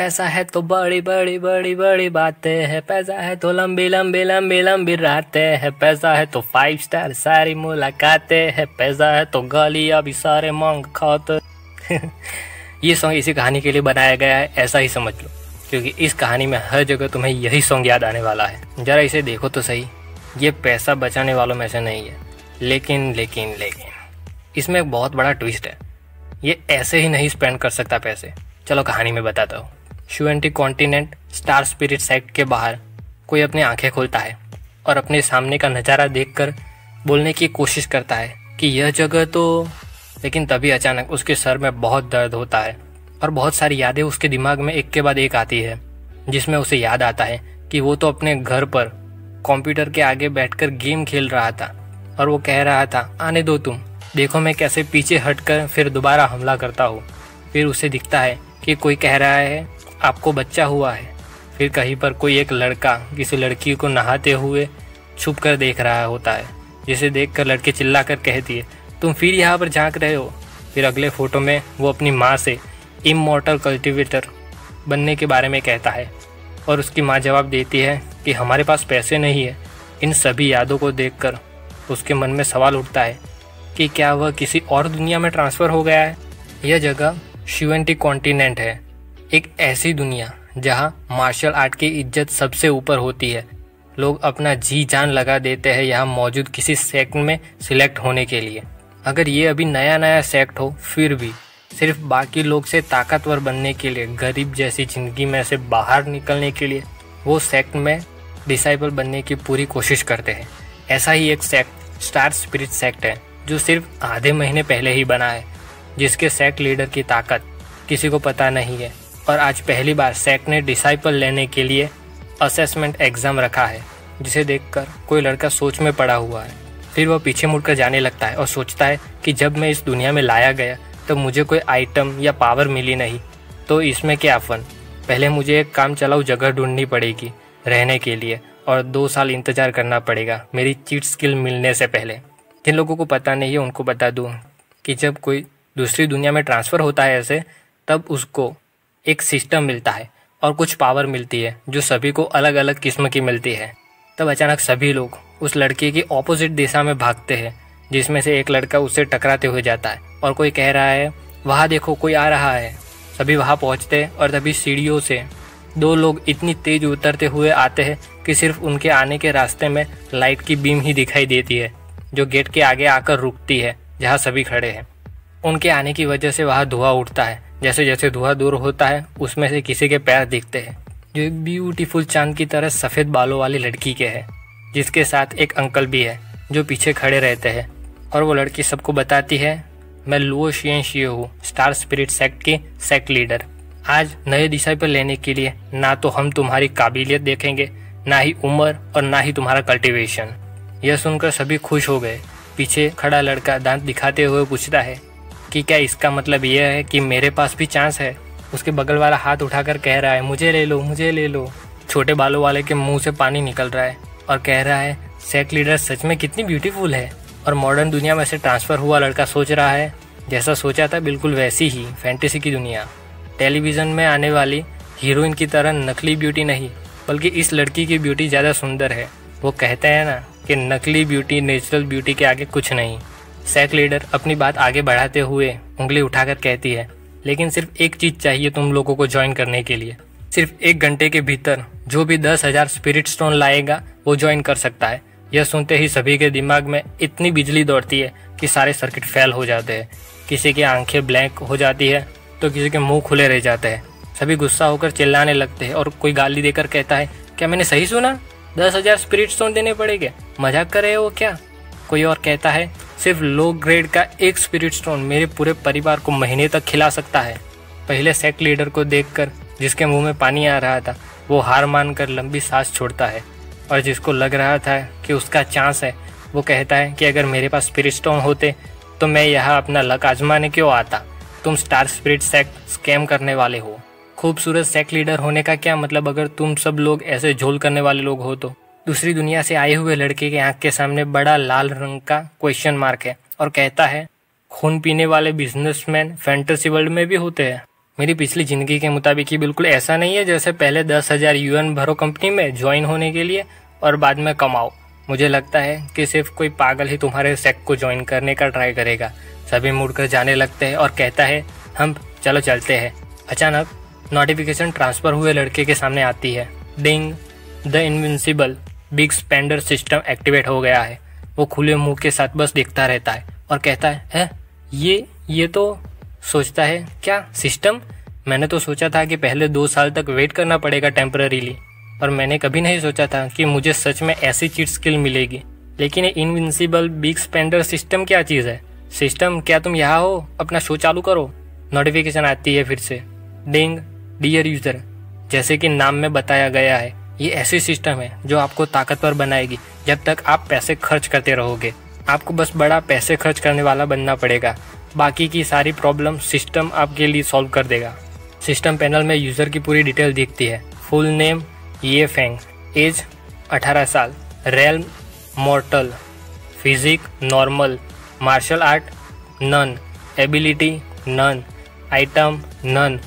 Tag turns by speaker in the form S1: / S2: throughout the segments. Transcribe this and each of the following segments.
S1: पैसा है तो बड़ी बड़ी बड़ी बड़ी बातें है, पैसा है तो लंबी लंबी लंबी लंबी रातें है, पैसा है तो 5 स्टार सारी मुलाकातें है, पैसा है तो गलियां भी सारे मांग खाते। ये सॉन्ग इसी कहानी के लिए बनाया गया है, ऐसा ही समझ लो, क्योंकि इस कहानी में हर जगह तुम्हें यही सॉन्ग याद आने वाला है। जरा इसे देखो तो सही, ये पैसा बचाने वालों में से नहीं है, लेकिन लेकिन लेकिन इसमें एक बहुत बड़ा ट्विस्ट है। ये ऐसे ही नहीं स्पेंड कर सकता पैसे। चलो कहानी में बताता हूँ। श्यूएनटी कॉन्टिनेंट स्टार स्पिरिट साइट के बाहर कोई अपनी आंखें खोलता है और अपने सामने का नज़ारा देखकर बोलने की कोशिश करता है कि यह जगह तो, लेकिन तभी अचानक उसके सर में बहुत दर्द होता है और बहुत सारी यादें उसके दिमाग में एक के बाद एक आती है, जिसमें उसे याद आता है कि वो तो अपने घर पर कंप्यूटर के आगे बैठकर गेम खेल रहा था और वो कह रहा था, आने दो तुम, देखो मैं कैसे पीछे हटकर फिर दोबारा हमला करता हूँ। फिर उसे दिखता है कि कोई कह रहा है आपको बच्चा हुआ है। फिर कहीं पर कोई एक लड़का किसी लड़की को नहाते हुए छुप कर देख रहा होता है, जिसे देखकर लड़की चिल्लाकर कहती है, तुम फिर यहाँ पर झांक रहे हो। फिर अगले फोटो में वो अपनी माँ से इमॉर्टल कल्टीवेटर बनने के बारे में कहता है और उसकी माँ जवाब देती है कि हमारे पास पैसे नहीं है। इन सभी यादों को देखकर उसके मन में सवाल उठता है कि क्या वह किसी और दुनिया में ट्रांसफ़र हो गया है। यह जगह श्यूएनटी कॉन्टिनेंट है, एक ऐसी दुनिया जहां मार्शल आर्ट की इज्जत सबसे ऊपर होती है। लोग अपना जी जान लगा देते हैं यहाँ मौजूद किसी सेक्ट में सिलेक्ट होने के लिए। अगर ये अभी नया नया सेक्ट हो, फिर भी सिर्फ बाकी लोग से ताकतवर बनने के लिए, गरीब जैसी ज़िंदगी में से बाहर निकलने के लिए वो सेक्ट में डिसाइबल बनने की पूरी कोशिश करते हैं। ऐसा ही एक सेक्ट स्टार स्पिरिट सेक्ट है, जो सिर्फ आधे महीने पहले ही बना है, जिसके सेक्ट लीडर की ताकत किसी को पता नहीं है। और आज पहली बार सेक्ट ने डिसाइपल लेने के लिए असेसमेंट एग्ज़ाम रखा है, जिसे देखकर कोई लड़का सोच में पड़ा हुआ है। फिर वह पीछे मुड़कर जाने लगता है और सोचता है कि जब मैं इस दुनिया में लाया गया तो मुझे कोई आइटम या पावर मिली नहीं, तो इसमें क्या फ़न। पहले मुझे एक काम चलाऊ जगह ढूंढनी पड़ेगी रहने के लिए और 2 साल इंतज़ार करना पड़ेगा मेरी चीट स्किल मिलने से पहले। जिन लोगों को पता नहीं है उनको बता दूँ कि जब कोई दूसरी दुनिया में ट्रांसफ़र होता है ऐसे, तब उसको एक सिस्टम मिलता है और कुछ पावर मिलती है जो सभी को अलग अलग किस्म की मिलती है। तब अचानक सभी लोग उस लड़के की ऑपोजिट दिशा में भागते हैं, जिसमें से एक लड़का उससे टकराते हुए जाता है और कोई कह रहा है वहाँ देखो कोई आ रहा है। सभी वहाँ पहुँचते हैं और तभी सीढ़ियों से 2 लोग इतनी तेज उतरते हुए आते हैं कि सिर्फ उनके आने के रास्ते में लाइट की बीम ही दिखाई देती है, जो गेट के आगे आकर रुकती है जहाँ सभी खड़े हैं। उनके आने की वजह से वहाँ धुआं उठता है। जैसे जैसे धुआं दूर होता है, उसमें से किसी के पैर दिखते हैं, जो एक ब्यूटीफुल चांद की तरह सफ़ेद बालों वाली लड़की के हैं, जिसके साथ एक अंकल भी है जो पीछे खड़े रहते हैं। और वो लड़की सबको बताती है, मैं लुओ शियन शियो हूँ, स्टार स्पिरिट सेक्ट की सेक्ट लीडर। आज नए डिसाइपल लेने के लिए ना तो हम तुम्हारी काबिलियत देखेंगे, ना ही उम्र और ना ही तुम्हारा कल्टीवेशन। यह सुनकर सभी खुश हो गए। पीछे खड़ा लड़का दांत दिखाते हुए पूछता है कि क्या इसका मतलब यह है कि मेरे पास भी चांस है। उसके बगल वाला हाथ उठाकर कह रहा है, मुझे ले लो, मुझे ले लो। छोटे बालों वाले के मुंह से पानी निकल रहा है और कह रहा है, सेक्ट लीडर सच में कितनी ब्यूटीफुल है। और मॉडर्न दुनिया में से ट्रांसफ़र हुआ लड़का सोच रहा है, जैसा सोचा था बिल्कुल वैसी ही फैंटेसी की दुनिया। टेलीविज़न में आने वाली हीरोइन की तरह नकली ब्यूटी नहीं, बल्कि इस लड़की की ब्यूटी ज़्यादा सुंदर है। वो कहते हैं ना कि नकली ब्यूटी नेचुरल ब्यूटी के आगे कुछ नहीं। सेक्ट लीडर अपनी बात आगे बढ़ाते हुए उंगली उठाकर कहती है, लेकिन सिर्फ एक चीज़ चाहिए तुम लोगों को ज्वाइन करने के लिए। सिर्फ 1 घंटे के भीतर जो भी 10,000 स्पिरिट स्टोन लाएगा वो ज्वाइन कर सकता है। यह सुनते ही सभी के दिमाग में इतनी बिजली दौड़ती है कि सारे सर्किट फेल हो जाते हैं। किसी की आंखें ब्लैंक हो जाती है तो किसी के मुंह खुले रह जाते हैं। सभी गुस्सा होकर चिल्लाने लगते हैं और कोई गाली देकर कहता है, क्या मैंने सही सुना? 10,000 स्पिरिट स्टोन देने पड़ेंगे? मजाक कर रहे हो क्या? कोई और कहता है, सिर्फ लो ग्रेड का 1 स्पिरिट स्टोन मेरे पूरे परिवार को महीने तक खिला सकता है। पहले सेक्ट लीडर को देखकर जिसके मुंह में पानी आ रहा था, वो हार मानकर लंबी सांस छोड़ता है। और जिसको लग रहा था कि उसका चांस है, वो कहता है कि अगर मेरे पास स्पिरिट स्टोन होते तो मैं यहाँ अपना लक आजमाने क्यों आता। तुम स्टार स्पिरिट सेक्ट स्कैम करने वाले हो। खूबसूरत सेक्ट लीडर होने का क्या मतलब अगर तुम सब लोग ऐसे झोल करने वाले लोग हो तो। दूसरी दुनिया से आए हुए लड़के के आंख के सामने बड़ा लाल रंग का क्वेश्चन मार्क है और कहता है, खून पीने वाले बिजनेसमैन फैंटेसी वर्ल्ड में भी होते हैं। मेरी पिछली ज़िंदगी के मुताबिक ये बिल्कुल ऐसा नहीं है जैसे पहले 10,000 UN भरो कंपनी में ज्वाइन होने के लिए और बाद में कमाओ। मुझे लगता है कि सिर्फ कोई पागल ही तुम्हारे सेक्ट को ज्वाइन करने का ट्राई करेगा। सभी मुड़कर जाने लगते हैं और कहता है हम चलो चलते हैं। अचानक नोटिफिकेशन ट्रांसफ़र हुए लड़के के सामने आती है। Ding, the invincible big spender system activate हो गया है। वो खुले मुंह के साथ बस देखता रहता है और कहता है ये तो सोचता है क्या सिस्टम? मैंने तो सोचा था कि पहले 2 साल तक वेट करना पड़ेगा टेम्पररीली, और मैंने कभी नहीं सोचा था कि मुझे सच में ऐसी चीट स्किल मिलेगी। लेकिन ये इनविंसिबल बिग स्पेंडर सिस्टम क्या चीज़ है? सिस्टम, क्या तुम यहाँ हो? अपना शो चालू करो। नोटिफिकेशन आती है फिर से। डिंग, डियर यूज़र, जैसे कि नाम में बताया गया है, ये ऐसी सिस्टम है जो आपको ताकतवर बनाएगी जब तक आप पैसे खर्च करते रहोगे। आपको बस बड़ा पैसे खर्च करने वाला बनना पड़ेगा। बाकी की सारी प्रॉब्लम सिस्टम आपके लिए सॉल्व कर देगा। सिस्टम पैनल में यूज़र की पूरी डिटेल दिखती है। Full name Ye Feng, age 18 साल, realm mortal, physique normal, martial art none, ability none, item none,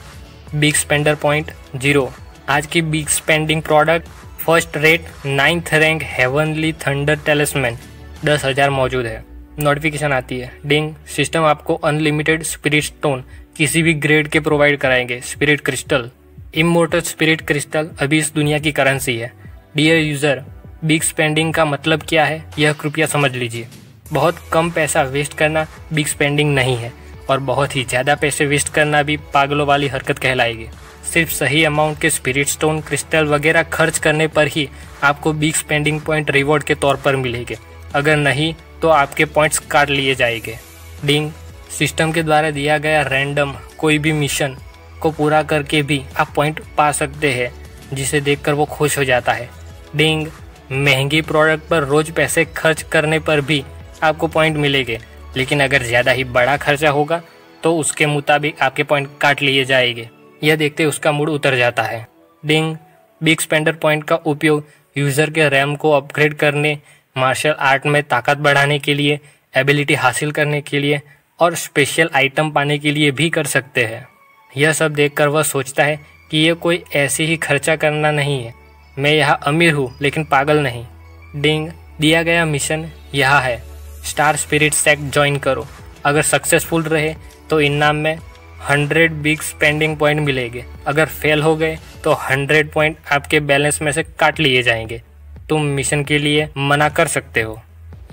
S1: big spender point 0। आज की big spending product first rate 9th rank heavenly thunder talisman 10,000 मौजूद है। Notification आती है। Ding, system आपको unlimited spirit stone किसी भी ग्रेड के प्रोवाइड कराएंगे। Spirit crystal, immortal spirit crystal अभी इस दुनिया की करेंसी है। डियर यूज़र, बिग स्पेंडिंग का मतलब क्या है यह कृपया समझ लीजिए। बहुत कम पैसा वेस्ट करना बिग स्पेंडिंग नहीं है, और बहुत ही ज़्यादा पैसे वेस्ट करना भी पागलों वाली हरकत कहलाएगी। सिर्फ सही अमाउंट के स्पिरिट स्टोन, क्रिस्टल वगैरह खर्च करने पर ही आपको बिग स्पेंडिंग पॉइंट रिवॉर्ड के तौर पर मिलेंगे। अगर नहीं तो आपके पॉइंट्स काट लिए जाएंगे। डिंग, सिस्टम के द्वारा दिया गया रैंडम कोई भी मिशन को पूरा करके भी आप पॉइंट पा सकते हैं, जिसे देखकर वो खुश हो जाता है। डिंग, महंगी प्रोडक्ट पर रोज पैसे खर्च करने पर भी आपको पॉइंट मिलेंगे, लेकिन अगर ज़्यादा ही बड़ा खर्चा होगा तो उसके मुताबिक आपके पॉइंट काट लिए जाएंगे। यह देखते उसका मूड उतर जाता है। डिंग, बिग स्पेंडर पॉइंट का उपयोग यूज़र के रैम को अपग्रेड करने, मार्शल आर्ट में ताकत बढ़ाने के लिए, एबिलिटी हासिल करने के लिए और स्पेशल आइटम पाने के लिए भी कर सकते हैं। यह सब देखकर वह सोचता है कि यह कोई ऐसे ही खर्चा करना नहीं है। मैं यहाँ अमीर हूँ लेकिन पागल नहीं। डिंग, दिया गया मिशन यहाँ है। स्टार स्पिरिट सेक्ट ज्वाइन करो। अगर सक्सेसफुल रहे तो इनाम में 100 बिग स्पेंडिंग पॉइंट मिलेंगे। अगर फेल हो गए तो 100 पॉइंट आपके बैलेंस में से काट लिए जाएंगे। तुम मिशन के लिए मना कर सकते हो।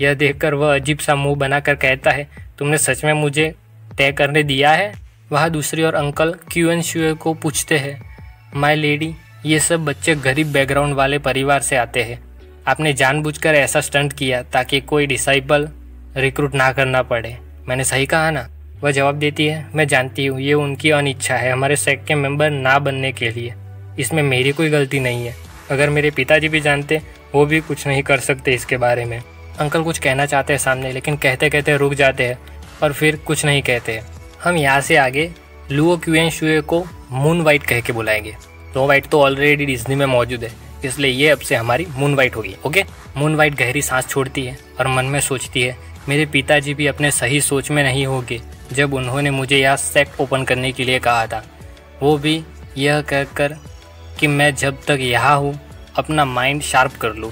S1: यह देखकर वह अजीब सा मुंह बनाकर कहता है, तुमने सच में मुझे तय करने दिया है? वहाँ दूसरी ओर अंकल क्यूएन शुए को पूछते हैं, माय लेडी, ये सब बच्चे गरीब बैकग्राउंड वाले परिवार से आते हैं। आपने जानबूझकर ऐसा स्टंट किया ताकि कोई डिसाइपल रिक्रूट ना करना पड़े। मैंने सही कहा ना? वह जवाब देती है, मैं जानती हूँ ये उनकी अनिच्छा है हमारे सेक्ट के मेंबर ना बनने के लिए। इसमें मेरी कोई गलती नहीं है। अगर मेरे पिताजी भी जानते वो भी कुछ नहीं कर सकते इसके बारे में। अंकल कुछ कहना चाहते हैं सामने, लेकिन कहते कहते रुक जाते हैं और फिर कुछ नहीं कहते। हम यहाँ से आगे लुओ क्यूएन शुए को मून वाइट कह के बुलाएंगे। स्नो वाइट तो ऑलरेडी डिज्नी में मौजूद है, इसलिए ये अब से हमारी मून वाइट होगी। ओके। मून वाइट गहरी सांस छोड़ती है और मन में सोचती है, मेरे पिताजी भी अपने सही सोच में नहीं होंगे जब उन्होंने मुझे यह सेक्ट ओपन करने के लिए कहा था। वो भी यह कहकर कि मैं जब तक यहाँ हूँ अपना माइंड शार्प कर लूँ।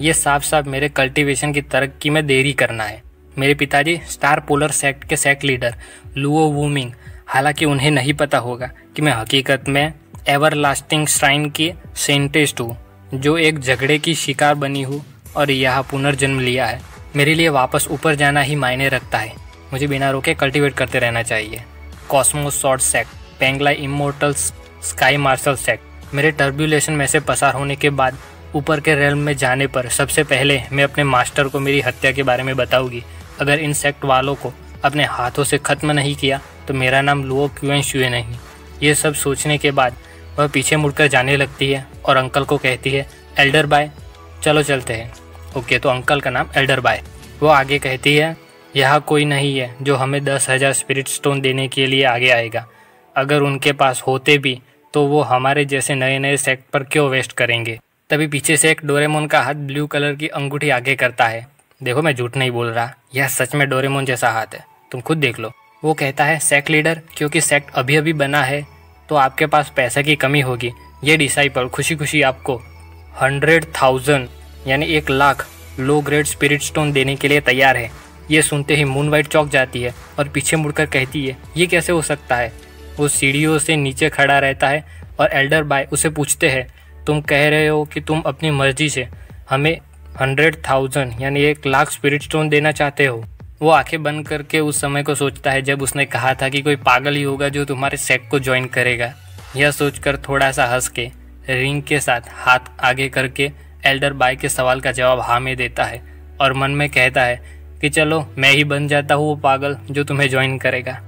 S1: ये साफ साफ मेरे कल्टीवेशन की तरक्की में देरी करना है। मेरे पिताजी स्टार पोलर सेक्ट के सेक्ट लीडर लुओ वूमिंग, हालांकि उन्हें नहीं पता होगा कि मैं हकीकत में एवरलास्टिंग श्राइन की साइंटिस्ट हूँ, जो एक झगड़े की शिकार बनी हूँ और यहाँ पुनर्जन्म लिया है। मेरे लिए वापस ऊपर जाना ही मायने रखता है। मुझे बिना रोके कल्टीवेट करते रहना चाहिए। Cosmos sword sect, Penglai immortals, sky martial sect. मेरे टर्ब्यूलेशन में से पसार होने के बाद ऊपर के रेल्म में जाने पर सबसे पहले मैं अपने मास्टर को मेरी हत्या के बारे में बताऊंगी। अगर इन सेक्ट वालों को अपने हाथों से ख़त्म नहीं किया तो मेरा नाम लुओ क्यूएन शुए नहीं। ये सब सोचने के बाद वह पीछे मुड़कर जाने लगती है और अंकल को कहती है, एल्डर बाय, चलो चलते हैं। ओके, तो अंकल का नाम एल्डर बाय। वो आगे कहती है, यहाँ कोई नहीं है जो हमें 10,000 स्पिरिट स्टोन देने के लिए आगे आएगा। अगर उनके पास होते भी तो वो हमारे जैसे नए नए सेक्ट पर क्यों वेस्ट करेंगे। तभी पीछे से एक डोरेमोन का हाथ ब्लू कलर की अंगूठी आगे करता है। देखो, मैं झूठ नहीं बोल रहा, यह सच में डोरेमोन जैसा हाथ है, तुम खुद देख लो। वो कहता है, सेक्ट लीडर, क्योंकि सेक्ट अभी अभी बना है तो आपके पास पैसे की कमी होगी। ये डिसाइपल खुशी खुशी आपको 100,000 यानी 1,00,000 लो ग्रेड स्पिरिट स्टोन देने के लिए तैयार है। ये सुनते ही मून वाइट चौंक जाती है और पीछे मुड़कर कहती है, ये कैसे हो सकता है। वो सीढ़ियों से नीचे खड़ा रहता है और एल्डर बाय उसे पूछते हैं, तुम कह रहे हो कि तुम अपनी मर्जी से हमें 100,000 यानी 1,00,000 स्पिरिट स्टोन देना चाहते हो। वो आंखें बंद करके उस समय को सोचता है जब उसने कहा था कि कोई पागल ही होगा जो तुम्हारे सेक्ट को ज्वाइन करेगा। यह सोचकर थोड़ा सा हंस के रिंग के साथ हाथ आगे करके एल्डर बाय के सवाल का जवाब हाँ में देता है और मन में कहता है कि चलो मैं ही बन जाता हूँ वो पागल जो तुम्हें ज्वाइन करेगा।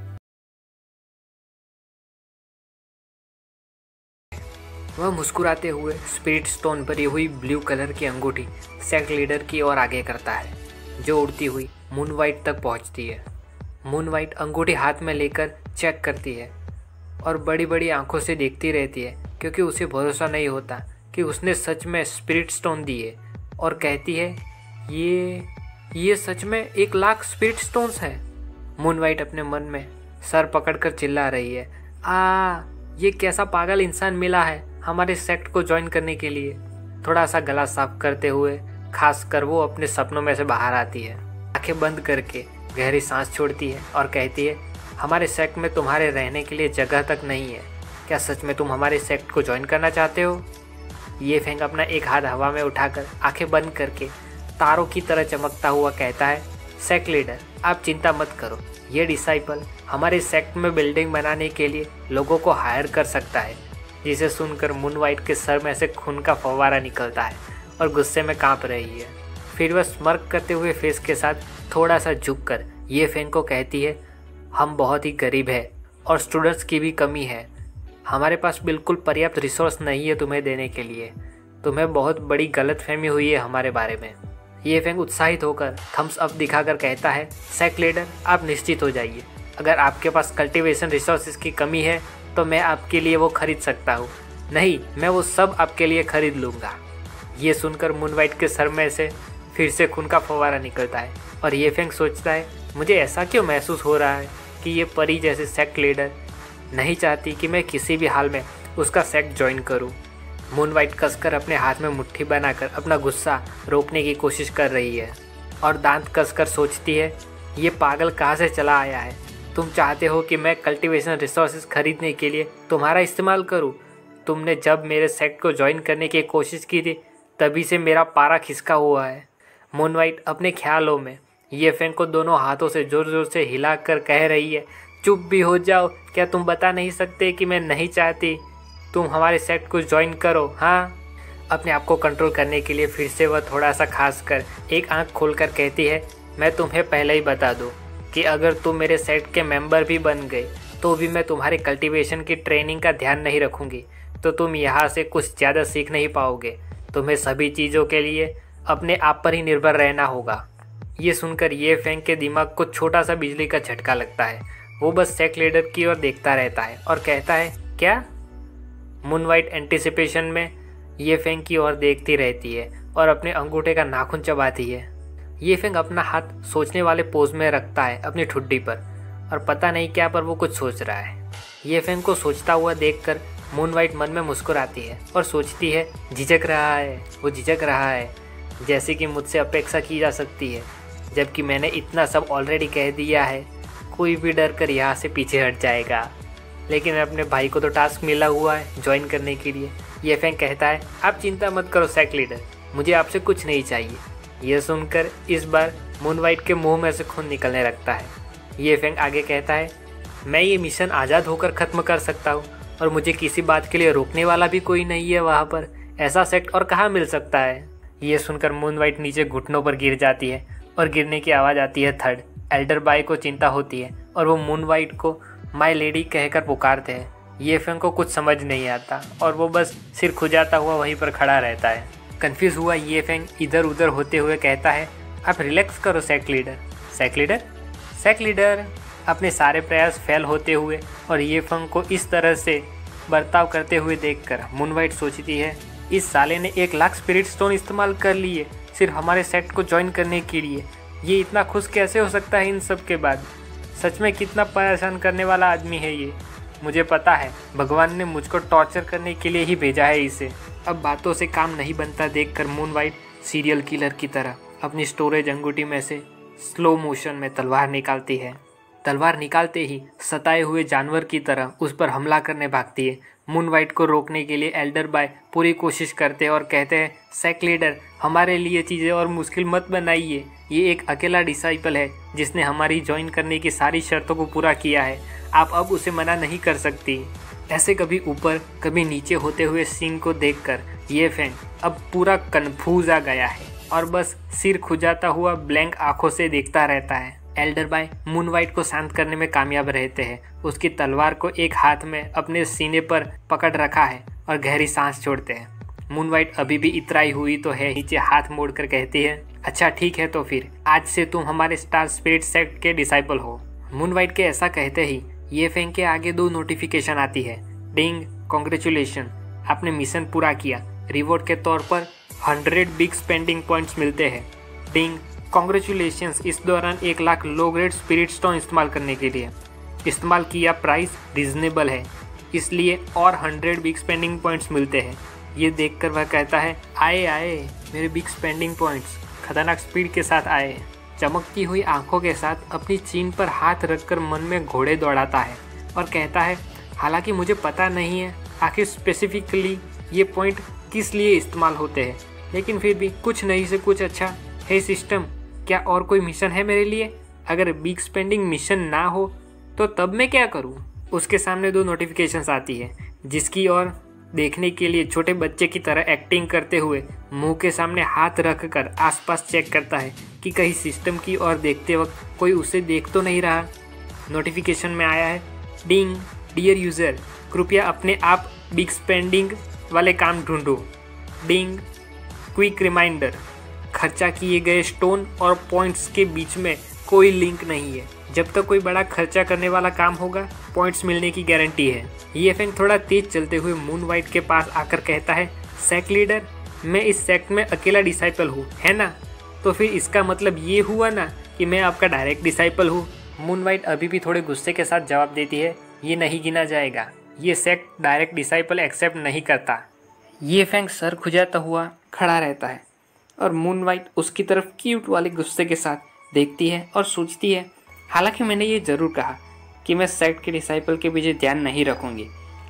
S1: वह मुस्कुराते हुए स्पिरिट स्टोन भरी हुई ब्लू कलर की अंगूठी सेक्ट लीडर की ओर आगे करता है, जो उड़ती हुई मून वाइट तक पहुंचती है। मून वाइट अंगूठी हाथ में लेकर चेक करती है और बड़ी बड़ी आंखों से देखती रहती है, क्योंकि उसे भरोसा नहीं होता कि उसने सच में स्पिरिट स्टोन दिए, और कहती है ये सच में 1,00,000 स्पिरिट स्टोन्स है। मून वाइट अपने मन में सर पकड़कर चिल्ला रही है, ये कैसा पागल इंसान मिला है हमारे सेक्ट को ज्वाइन करने के लिए। थोड़ा सा गला साफ करते हुए खासकर वो अपने सपनों में से बाहर आती है, आंखें बंद करके गहरी सांस छोड़ती है और कहती है, हमारे सेक्ट में तुम्हारे रहने के लिए जगह तक नहीं है। क्या सच में तुम हमारे सेक्ट को ज्वाइन करना चाहते हो? ये फेंग अपना एक हाथ हवा में उठाकर आंखें बंद करके तारों की तरह चमकता हुआ कहता है, सेक्ट लीडर आप चिंता मत करो, ये डिसाइपल हमारे सेक्ट में बिल्डिंग बनाने के लिए लोगों को हायर कर सकता है। जिसे सुनकर मून वाइट के सर में से खून का फव्वारा निकलता है और गुस्से में कांप रही है। फिर वह स्मर्क करते हुए फेस के साथ थोड़ा सा झुककर ये फेंग को कहती है, हम बहुत ही गरीब है और स्टूडेंट्स की भी कमी है। हमारे पास बिल्कुल पर्याप्त रिसोर्स नहीं है तुम्हें देने के लिए। तुम्हें बहुत बड़ी गलतफहमी हुई है हमारे बारे में। ये फेंग उत्साहित होकर थम्स अप दिखाकर कहता है, सेक्ट लीडर आप निश्चित हो जाइए, अगर आपके पास कल्टीवेशन रिसोर्सेज की कमी है तो मैं आपके लिए वो खरीद सकता हूँ। नहीं, मैं वो सब आपके लिए खरीद लूँगा। ये सुनकर मून वाइट के सर में से फिर से खून का फव्वारा निकलता है और ये फेंग सोचता है, मुझे ऐसा क्यों महसूस हो रहा है कि ये परी जैसे सेक्ट लीडर नहीं चाहती कि मैं किसी भी हाल में उसका सेक्ट ज्वाइन करूं। मून वाइट कसकर अपने हाथ में मुट्ठी बनाकर अपना गुस्सा रोकने की कोशिश कर रही है और दांत कसकर सोचती है, ये पागल कहाँ से चला आया है। तुम चाहते हो कि मैं कल्टीवेशन रिसोर्सेज खरीदने के लिए तुम्हारा इस्तेमाल करूं। तुमने जब मेरे सेक्ट को ज्वाइन करने की कोशिश की थी तभी से मेरा पारा खिसका हुआ है। मून वाइट अपने ख्यालों में ये फेंग को दोनों हाथों से जोर जोर से हिलाकर कह रही है, चुप भी हो जाओ, क्या तुम बता नहीं सकते कि मैं नहीं चाहती तुम हमारे सेक्ट को ज्वाइन करो। हाँ, अपने आप को कंट्रोल करने के लिए फिर से वह थोड़ा सा खास कर एक आंख खोलकर कहती है, मैं तुम्हें पहले ही बता दूं कि अगर तुम मेरे सेक्ट के मेंबर भी बन गए तो भी मैं तुम्हारे कल्टीवेशन की ट्रेनिंग का ध्यान नहीं रखूँगी, तो तुम यहाँ से कुछ ज़्यादा सीख नहीं पाओगे। तुम्हें सभी चीज़ों के लिए अपने आप पर ही निर्भर रहना होगा। ये सुनकर ये फेंग के दिमाग को छोटा सा बिजली का झटका लगता है। वो बस सेक्ट लीडर की ओर देखता रहता है और कहता है, क्या? मून वाइट एंटिसिपेशन में ये फेंग की ओर देखती रहती है और अपने अंगूठे का नाखून चबाती है। ये फेंग अपना हाथ सोचने वाले पोज में रखता है अपनी ठुड्डी पर, और पता नहीं क्या पर वो कुछ सोच रहा है। ये फेंग को सोचता हुआ देखकर मून वाइट मन में मुस्कुराती है और सोचती है, झिझक रहा है, वो झिझक रहा है जैसे कि मुझसे अपेक्षा की जा सकती है, जबकि मैंने इतना सब ऑलरेडी कह दिया है। कोई भी डर कर यहाँ से पीछे हट जाएगा, लेकिन अपने भाई को तो टास्क मिला हुआ है ज्वाइन करने के लिए। ये फेंग कहता है, आप चिंता मत करो सेक्ट लीडर, मुझे आपसे कुछ नहीं चाहिए। यह सुनकर इस बार मून वाइट के मुंह में से खून निकलने लगता है। ये फेंग आगे कहता है, मैं ये मिशन आज़ाद होकर ख़त्म कर सकता हूँ और मुझे किसी बात के लिए रोकने वाला भी कोई नहीं है वहाँ पर। ऐसा सेक्ट और कहाँ मिल सकता है। ये सुनकर मून वाइट नीचे घुटनों पर गिर जाती है और गिरने की आवाज़ आती है थर्ड। एल्डर बाय को चिंता होती है और वो मून वाइट को माय लेडी कहकर पुकारते हैं। ये फेंग को कुछ समझ नहीं आता और वो बस सिर खुजाता हुआ वहीं पर खड़ा रहता है। कंफ्यूज हुआ ये फेंग इधर उधर होते हुए कहता है, आप रिलैक्स करो sect leader. Sect leader? Sect leader अपने सारे प्रयास फेल होते हुए और ये फेंग को इस तरह से बर्ताव करते हुए देखकर मून वाइट सोचती है, इस साले ने 1,00,000 स्पिरिट स्टोन इस्तेमाल कर लिए सिर्फ हमारे सेक्ट को ज्वाइन करने के लिए। ये इतना खुश कैसे हो सकता है इन सब के बाद? सच में कितना परेशान करने वाला आदमी है ये। मुझे पता है भगवान ने मुझको टॉर्चर करने के लिए ही भेजा है इसे। अब बातों से काम नहीं बनता देखकर मून वाइट सीरियल किलर की तरह अपनी स्टोरेज अंगूठी में से स्लो मोशन में तलवार निकालती है। तलवार निकालते ही सताए हुए जानवर की तरह उस पर हमला करने भागती है। मून वाइट को रोकने के लिए एल्डर बाय पूरी कोशिश करते हैं और कहते हैं, सेक्ट लीडर हमारे लिए चीज़ें और मुश्किल मत बनाइए। ये एक अकेला डिसाइपल है जिसने हमारी ज्वाइन करने की सारी शर्तों को पूरा किया है। आप अब उसे मना नहीं कर सकती। ऐसे कभी ऊपर कभी नीचे होते हुए सीन को देखकर ये फेंग अब पूरा कन्फ्यूज आ गया है और बस सिर खुजाता हुआ ब्लैंक आंखों से देखता रहता है। एल्डर बाय मून वाइट को शांत करने में कामयाब रहते हैं। उसकी तलवार को एक हाथ में अपने सीने पर पकड़ रखा है और गहरी सांस छोड़ते हैं। मून वाइट अभी भी इतराई हुई तो है, नीचे हाथ मोड़कर कहती है, अच्छा ठीक है तो फिर आज से तुम हमारे स्टार स्पिरिट सेक्ट के डिसाइपल हो। मून वाइट के ऐसा कहते ही ये फेंग के आगे 2 नोटिफिकेशन आती है। डिंग, कॉन्ग्रेचुलेशन, आपने मिशन पूरा किया। रिवॉर्ड के तौर पर 100 बिग स्पेंडिंग पॉइंट्स मिलते हैं। डिंग, कॉन्ग्रेचुलेशंस, इस दौरान 1 lakh low grade spirit stone इस्तेमाल करने के लिए। इस्तेमाल किया प्राइस रीजनेबल है, इसलिए और 100 बिग स्पेंडिंग पॉइंट्स मिलते हैं। ये देखकर वह कहता है, आए मेरे बिग स्पेंडिंग पॉइंट्स खतरनाक स्पीड के साथ आए। चमकती हुई आंखों के साथ अपनी चीन पर हाथ रखकर मन में घोड़े दौड़ाता है और कहता है, हालांकि मुझे पता नहीं है आखिर स्पेसिफिकली ये पॉइंट किस लिए इस्तेमाल होते हैं, लेकिन फिर भी कुछ नहीं से कुछ अच्छा है। सिस्टम, क्या और कोई मिशन है मेरे लिए? अगर बिग स्पेंडिंग मिशन ना हो तो तब मैं क्या करूं? उसके सामने 2 नोटिफिकेशंस आती है, जिसकी ओर देखने के लिए छोटे बच्चे की तरह एक्टिंग करते हुए मुंह के सामने हाथ रखकर आसपास चेक करता है कि कहीं सिस्टम की ओर देखते वक्त कोई उसे देख तो नहीं रहा। नोटिफिकेशन में आया है, डिंग, डियर यूज़र, कृपया अपने आप बिग स्पेंडिंग वाले काम ढूंढो। डिंग, क्विक रिमाइंडर, खर्चा किए गए स्टोन और पॉइंट्स के बीच में कोई लिंक नहीं है। जब तक कोई बड़ा खर्चा करने वाला काम होगा पॉइंट्स मिलने की गारंटी है। ये फेंग थोड़ा तेज चलते हुए मून वाइट के पास आकर कहता है, सेक्ट लीडर, मैं इस सेक्ट में अकेला डिसाइपल हूँ, है ना? तो फिर इसका मतलब ये हुआ ना कि मैं आपका डायरेक्ट डिसाइपल हूँ। मून वाइट अभी भी थोड़े गुस्से के साथ जवाब देती है, ये नहीं गिना जाएगा। ये सेक्ट डायरेक्ट डिसाइपल एक्सेप्ट नहीं करता। ये फेंग सर खुजाता हुआ खड़ा रहता है और मून वाइट उसकी तरफ क्यूट वाले गुस्से के साथ देखती है और सोचती है, हालांकि मैंने ये ज़रूर कहा कि मैं सेक्ट के डिसाइपल के पीछे ध्यान नहीं रखूँगी,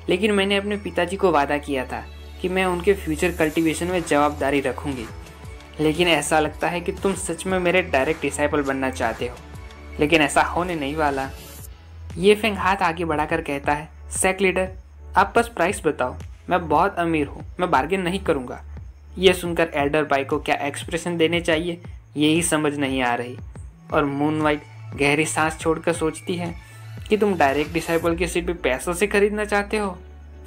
S1: लेकिन मैंने अपने पिताजी को वादा किया था कि मैं उनके फ्यूचर कल्टीवेशन में जवाबदारी रखूँगी। लेकिन ऐसा लगता है कि तुम सच में मेरे डायरेक्ट डिसाइपल बनना चाहते हो, लेकिन ऐसा होने नहीं वाला। ये फेंग हाथ आगे बढ़ाकर कहता है, सेक्ट लीडर, आप बस प्राइस बताओ, मैं बहुत अमीर हूँ, मैं बार्गेन नहीं करूँगा। ये सुनकर एल्डर बाय को क्या एक्सप्रेशन देने चाहिए यही समझ नहीं आ रही और मून वाइट गहरी सांस छोड़कर सोचती है कि तुम डायरेक्ट डिसाइपल की सीट भी पैसों से खरीदना चाहते हो।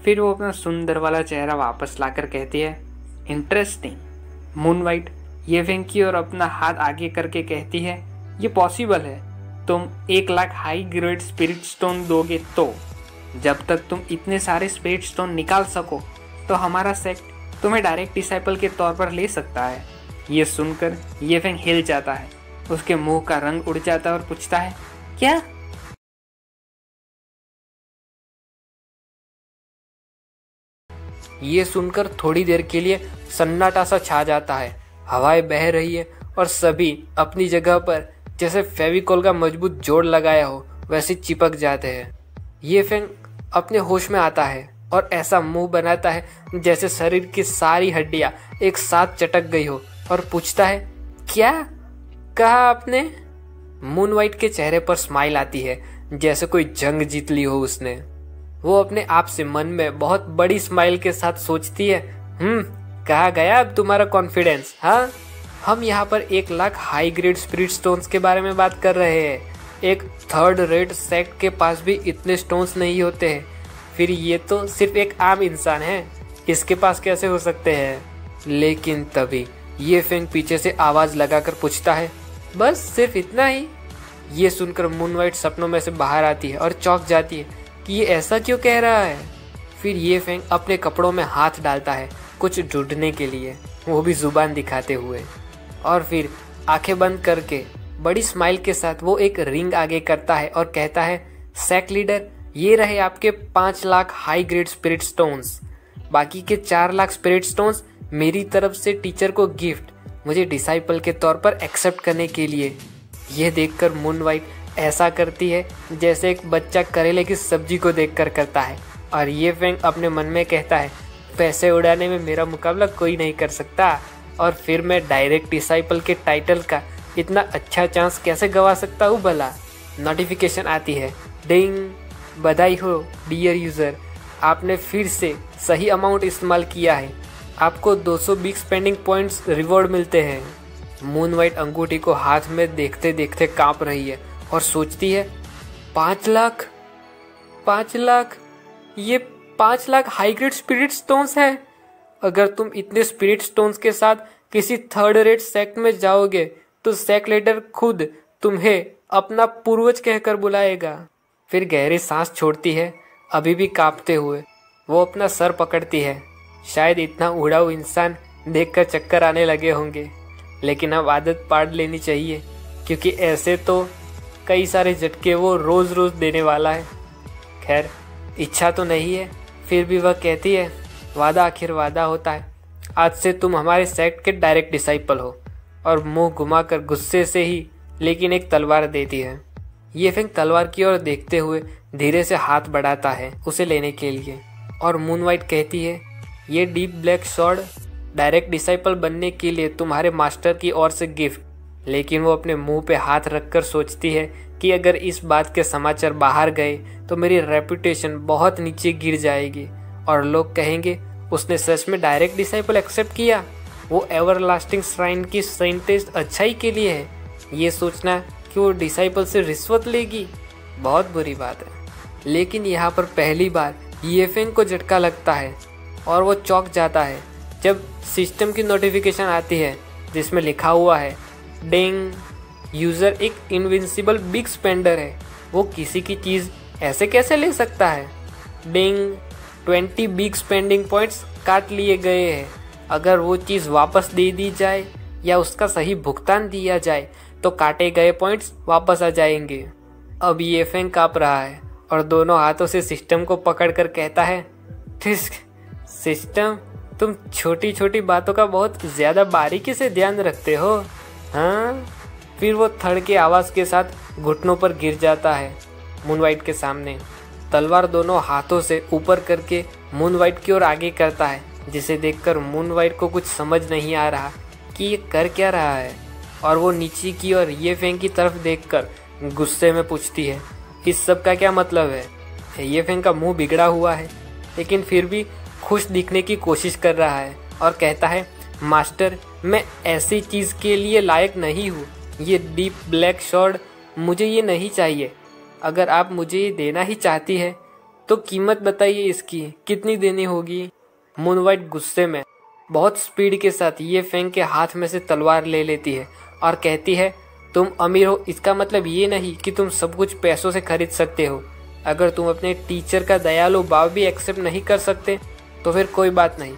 S1: फिर वो अपना सुंदर वाला चेहरा वापस लाकर कहती है, इंटरेस्टिंग। मून वाइट ये फेंग की और अपना हाथ आगे करके कहती है, ये पॉसिबल है, तुम 1 lakh high grade spirit stone दोगे तो। जब तक तुम इतने सारे स्पिरिट स्टोन निकाल सको तो हमारा सेक्ट तुम्हें डायरेक्ट डिसाइपल के तौर पर ले सकता है। ये सुनकर ये फेंग हिल जाता है, उसके मुंह का रंग उड़ जाता है और पूछता है, क्या? ये सुनकर थोड़ी देर के लिए सन्नाटा सा छा जाता है। हवाएं बह रही है और सभी अपनी जगह पर जैसे फेविकोल का मजबूत जोड़ लगाया हो वैसे चिपक जाते हैं। ये फेंग अपने होश में आता है और ऐसा मुंह बनाता है जैसे शरीर की सारी हड्डियां एक साथ चटक गई हो और पूछता है, क्या कहा आपने? मून वाइट के चेहरे पर स्माइल आती है जैसे कोई जंग जीत ली हो उसने। वो अपने आप से मन में बहुत बड़ी स्माइल के साथ सोचती है, कहा गया अब तुम्हारा कॉन्फिडेंस? हाँ, हम यहाँ पर 1 lakh high grade spirit stones के बारे में बात कर रहे हैं। एक 3rd रेट सेक्ट के पास भी इतने स्टोन्स नहीं होते हैं। फिर ये तो सिर्फ एक आम इंसान है, इसके पास कैसे हो सकते हैं? लेकिन तभी ये फेंग पीछे से आवाज लगाकर पूछता है, बस सिर्फ इतना ही? ये सुनकर मून वाइट सपनों में से बाहर आती है और चौंक जाती है कि ये ऐसा क्यों कह रहा है। फिर ये फेंग अपने कपड़ों में हाथ डालता है कुछ ढूंढने के लिए, वो भी जुबान दिखाते हुए, और फिर आंखें बंद करके बड़ी स्माइल के साथ वो एक रिंग आगे करता है और कहता है, सेक्ट लीडर,
S2: ये रहे आपके 5 lakh high grade spirit stones. बाकी के 4 लाख स्पिरिट स्टोन्स मेरी तरफ से टीचर को गिफ्ट, मुझे डिसाइपल के तौर पर एक्सेप्ट करने के लिए। यह देखकर मून वाइट ऐसा करती है जैसे एक बच्चा करेले की सब्जी को देखकर करता है, और ये फेंग अपने मन में कहता है, पैसे उड़ाने में मेरा मुकाबला कोई नहीं कर सकता, और फिर मैं डायरेक्ट डिसाइपल के टाइटल का इतना अच्छा चांस कैसे गवा सकता हूँ भला। नोटिफिकेशन आती है, डिंग, बधाई हो डियर यूज़र, आपने फिर से सही अमाउंट इस्तेमाल किया है, आपको 200 बिग स्पेंडिंग पॉइंट्स रिवॉर्ड मिलते हैं। मून वाइट अंगूठी को हाथ में देखते देखते कांप रही है और सोचती है, 5 लाख, 5 लाख, ये 5 lakh high grade spirit stones है। अगर तुम इतने स्पिरिट स्टोन्स के साथ किसी थर्ड रेट सेक्ट में जाओगे तो सेक्ट लीडर खुद तुम्हें अपना पूर्वज कहकर बुलाएगा। फिर गहरी सांस छोड़ती है, अभी भी कांपते हुए वो अपना सर पकड़ती है। शायद इतना उड़ाऊ इंसान देखकर चक्कर आने लगे होंगे, लेकिन अब आदत पाड़ लेनी चाहिए, क्योंकि ऐसे तो कई सारे झटके वो रोज रोज देने वाला है। खैर, इच्छा तो नहीं है, फिर भी वह कहती है, वादा आखिर वादा होता है, आज से तुम हमारे सेक्ट के डायरेक्ट डिसाइपल हो। और मुंह घुमाकर गुस्से से ही लेकिन एक तलवार देती है। ये फेंग तलवार की ओर देखते हुए धीरे से हाथ बढ़ाता है उसे लेने के लिए, और मून वाइट कहती है, ये deep black sword direct disciple बनने के लिए तुम्हारे मास्टर की ओर से गिफ्ट। लेकिन वो अपने मुंह पे हाथ रखकर सोचती है कि अगर इस बात के समाचार बाहर गए तो मेरी रेपुटेशन बहुत नीचे गिर जाएगी, और लोग कहेंगे उसने सच में डायरेक्ट डिसाइपल एक्सेप्ट किया, वो एवरलास्टिंग श्राइन की साइंटिस्ट अच्छाई के लिए है। ये सोचना कि वो डिसाइपल से रिश्वत लेगी बहुत बुरी बात है। लेकिन यहाँ पर पहली बार ये फेंग को झटका लगता है और वो चौंक जाता है जब सिस्टम की नोटिफिकेशन आती है जिसमें लिखा हुआ है, डिंग, यूज़र एक इनविंसिबल बिग स्पेंडर है, वो किसी की चीज़ ऐसे कैसे ले सकता है। डिंग, 20 बिग स्पेंडिंग पॉइंट्स काट लिए गए हैं। अगर वो चीज़ वापस दे दी जाए या उसका सही भुगतान दिया जाए तो काटे गए पॉइंट्स वापस आ जाएंगे। अब ये फेंग काँप रहा है और दोनों हाथों से सिस्टम को पकड़कर कहता है, सिस्टम, तुम छोटी छोटी बातों का बहुत ज़्यादा बारीकी से ध्यान रखते हो, हाँ। फिर वो थड़ के आवाज़ के साथ घुटनों पर गिर जाता है मून वाइट के सामने। तलवार दोनों हाथों से ऊपर करके मून वाइट की ओर आगे करता है, जिसे देखकर मून वाइट को कुछ समझ नहीं आ रहा कि ये कर क्या रहा है, और वो नीचे की ओर ये फेंग की तरफ देखकर गुस्से में पूछती है, इस सब का क्या मतलब है। ये फेंग का मुंह बिगड़ा हुआ है लेकिन फिर भी खुश दिखने की कोशिश कर रहा है और कहता है, मास्टर, मैं ऐसी चीज़ के लिए लायक नहीं हूँ। ये डीप ब्लैक सॉर्ड, मुझे ये नहीं चाहिए। अगर आप मुझे ये देना ही चाहती है तो कीमत बताइए इसकी, कितनी देनी होगी। मून वाइट गुस्से में बहुत स्पीड के साथ ये फेंग के हाथ में से तलवार ले लेती है और कहती है, तुम अमीर हो इसका मतलब ये नहीं कि तुम सब कुछ पैसों से खरीद सकते हो। अगर तुम अपने टीचर का दयालु भाव भी एक्सेप्ट नहीं कर सकते तो फिर कोई बात नहीं,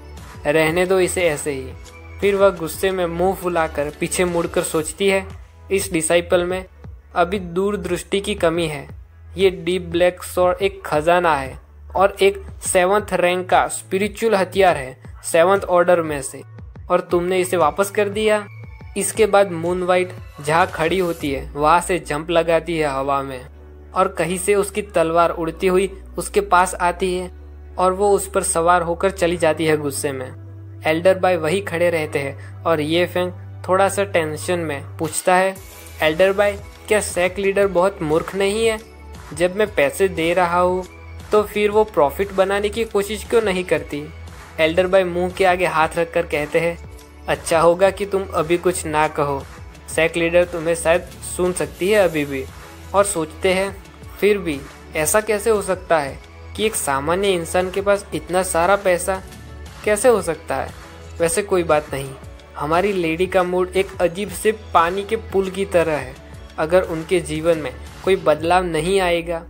S2: रहने दो इसे ऐसे ही। फिर वह गुस्से में मुंह फुलाकर पीछे मुड़कर सोचती है, इस डिसाइपल में अभी दूरदृष्टि की कमी है। ये डीप ब्लैक सॉर्ड एक खजाना है और एक 7th रैंक का स्पिरिचुअल हथियार है 7th ऑर्डर में से, और तुमने इसे वापस कर दिया। इसके बाद मून वाइट जहाँ खड़ी होती है वहाँ से जंप लगाती है हवा में, और कहीं से उसकी तलवार उड़ती हुई उसके पास आती है और वो उस पर सवार होकर चली जाती है गुस्से में। एल्डर बाय वही खड़े रहते हैं और ये फेंग थोड़ा सा टेंशन में पूछता है, एल्डर बाय, क्या सेक्ट लीडर बहुत मूर्ख नहीं है? जब मैं पैसे दे रहा हूँ तो फिर वो प्रॉफिट बनाने की कोशिश क्यों नहीं करती? एल्डर बाय मुंह के आगे हाथ रखकर कहते हैं, अच्छा होगा कि तुम अभी कुछ ना कहो, सेक्ट लीडर तुम्हें शायद सुन सकती है अभी भी। और सोचते हैं, फिर भी ऐसा कैसे हो सकता है कि एक सामान्य इंसान के पास इतना सारा पैसा कैसे हो सकता है? वैसे कोई बात नहीं, हमारी लेडी का मूड एक अजीब से पानी के पुल की तरह है। अगर उनके जीवन में कोई बदलाव नहीं आएगा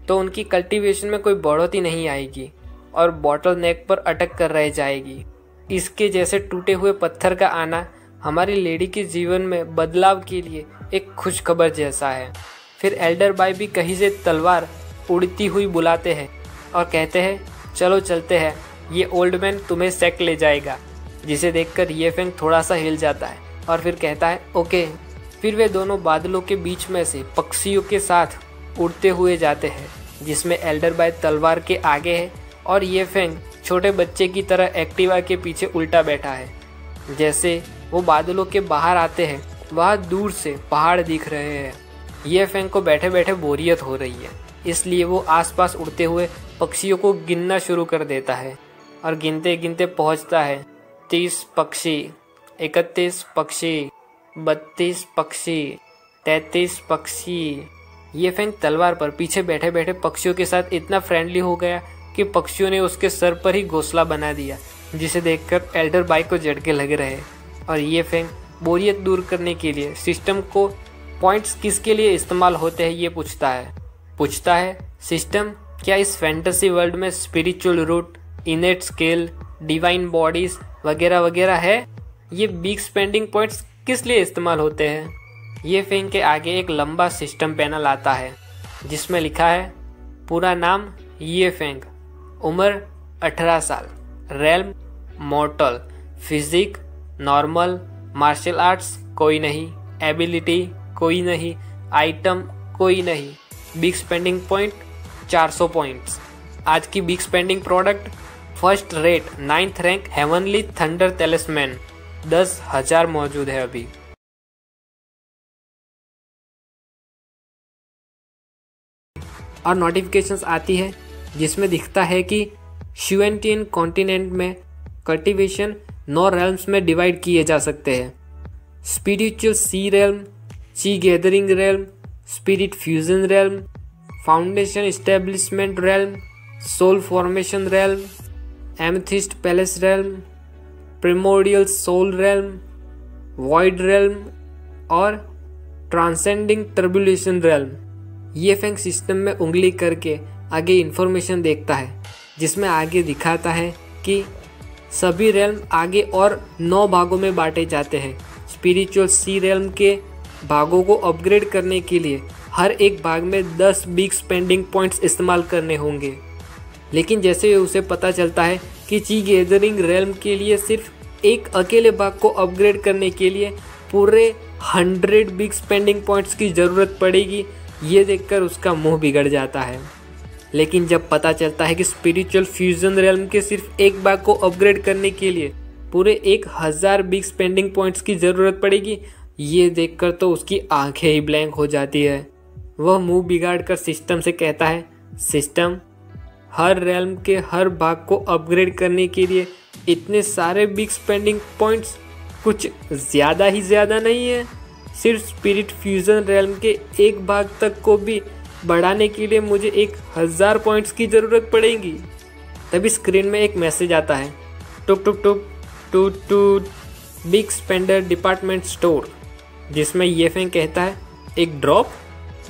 S2: तो उनकी कल्टीवेशन में कोई बढ़ोतरी नहीं आएगी और बॉटल नेक पर अटक कर रह जाएगी। इसके जैसे टूटे हुए पत्थर का आना हमारी लेडी के जीवन में बदलाव के लिए एक खुशखबर जैसा है। फिर एल्डर बाय भी कहीं से तलवार उड़ती हुई बुलाते हैं और कहते हैं चलो चलते हैं, ये ओल्ड मैन तुम्हें सेक ले जाएगा। जिसे देखकर ये फेंग थोड़ा सा हिल जाता है और फिर कहता है ओके। फिर वे दोनों बादलों के बीच में से पक्षियों के साथ उड़ते हुए जाते हैं, जिसमें एल्डर बाय तलवार के आगे है और ये फेंग छोटे बच्चे की तरह एक्टिवा के पीछे उल्टा बैठा है। जैसे वो बादलों के बाहर आते हैं वहाँ दूर से पहाड़ दिख रहे हैं। ये फेंग को बैठे बैठे बोरियत हो रही है, इसलिए वो आसपास उड़ते हुए पक्षियों को गिनना शुरू कर देता है और गिनते गिनते पहुंचता है 30 पक्षी, 31 पक्षी, 32 पक्षी, 33 पक्षी। ये फेंग तलवार पर पीछे बैठे बैठे पक्षियों के साथ इतना फ्रेंडली हो गया कि पक्षियों ने उसके सर पर ही घोंसला बना दिया, जिसे देखकर एल्डर बाय को झटके लग रहे हैं। और ये फेंग बोरियत दूर करने के लिए सिस्टम को पॉइंट्स किसके लिए इस्तेमाल होते हैं ये पूछता है सिस्टम, क्या इस फैंटेसी वर्ल्ड में spiritual root, innate scale, divine bodies वगैरह वगैरह है? ये बिग स्पेंडिंग पॉइंट्स किस लिए इस्तेमाल होते हैं? ये फेंग के आगे एक लंबा सिस्टम पैनल आता है जिसमें लिखा है पूरा नाम ये फेंग, उम्र 18 साल, realm mortal, physique normal, martial arts कोई नहीं, एबिलिटी कोई नहीं, आइटम कोई नहीं, बिग स्पेंडिंग पॉइंट 400 पॉइंट्स। आज की big spending product first rate 9th rank heavenly thunder talisman 10,000 मौजूद है अभी। और नोटिफिकेशंस आती है जिसमें दिखता है कि शिवेंटियन कॉन्टिनेंट में कल्टीवेशन 9 रेल्म्स में डिवाइड किए जा सकते हैं। Spiritual sea realm, chi gathering realm, spirit fusion realm, foundation establishment realm, soul formation realm, amethyst palace realm, primordial soul realm, void realm और transcending tribulation realm. Ye Feng system में उंगली करके आगे इन्फॉर्मेशन देखता है, जिसमें आगे दिखाता है कि सभी रेल्म आगे और 9 भागों में बांटे जाते हैं। स्पिरिचुअल सी रेल्म के भागों को अपग्रेड करने के लिए हर एक भाग में 10 बिग स्पेंडिंग पॉइंट्स इस्तेमाल करने होंगे। लेकिन जैसे उसे पता चलता है कि ची गैदरिंग रेल्म के लिए सिर्फ एक अकेले भाग को अपग्रेड करने के लिए पूरे 100 बिग स्पेंडिंग पॉइंट्स की ज़रूरत पड़ेगी, ये देखकर उसका मुंह बिगड़ जाता है। लेकिन जब पता चलता है कि स्पिरिचुअल फ्यूजन रेल्म के सिर्फ एक भाग को अपग्रेड करने के लिए पूरे 1000 बिग स्पेंडिंग पॉइंट्स की ज़रूरत पड़ेगी, ये देखकर तो उसकी आंखें ही ब्लैंक हो जाती है। वह मुंह बिगाड़ कर सिस्टम से कहता है सिस्टम, हर रेल्म के हर भाग को अपग्रेड करने के लिए इतने सारे बिग स्पेंडिंग पॉइंट्स कुछ ज़्यादा ही ज़्यादा नहीं है? सिर्फ स्पिरिट फ्यूजन रेल्म के एक भाग तक को भी बढ़ाने के लिए मुझे 1000 पॉइंट्स की ज़रूरत पड़ेगी। तभी स्क्रीन में एक मैसेज आता है, टुक टुक टुक टूट टूट, बिग स्पेंडर डिपार्टमेंट स्टोर, जिसमें ये फेंग कहता है एक ड्रॉप,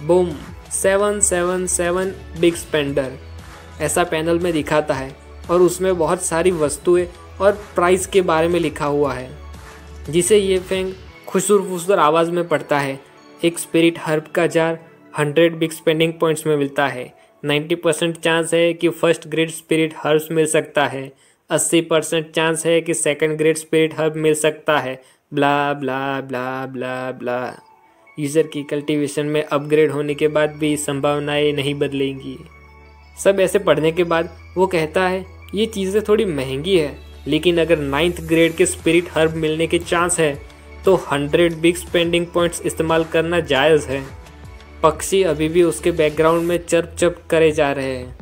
S2: बूम, 777 बिग स्पेंडर ऐसा पैनल में दिखाता है और उसमें बहुत सारी वस्तुएं और प्राइस के बारे में लिखा हुआ है, जिसे ये फेंग खुसुर फुसुर आवाज़ में पढ़ता है। एक स्पिरिट हर्ब का जार 100 बिग स्पेंडिंग पॉइंट्स में मिलता है। 90% चांस है कि फर्स्ट ग्रेड स्पिरिट हर्ब्स मिल सकता है। 80% चांस है कि सेकंड ग्रेड स्पिरिट हर्ब मिल सकता है। ब्ला ब्ला ब्ला ब्ला ब्ला। यूज़र की कल्टीवेशन में अपग्रेड होने के बाद भी संभावनाएं नहीं बदलेंगी। सब ऐसे पढ़ने के बाद वो कहता है ये चीज़ें थोड़ी महंगी है, लेकिन अगर 9th ग्रेड के स्पिरिट हर्ब मिलने के चांस है तो 100 बिग स्पेंडिंग पॉइंट्स इस्तेमाल करना जायज़ है। पक्षी अभी भी उसके बैकग्राउंड में चर्प चर्प करे जा रहे हैं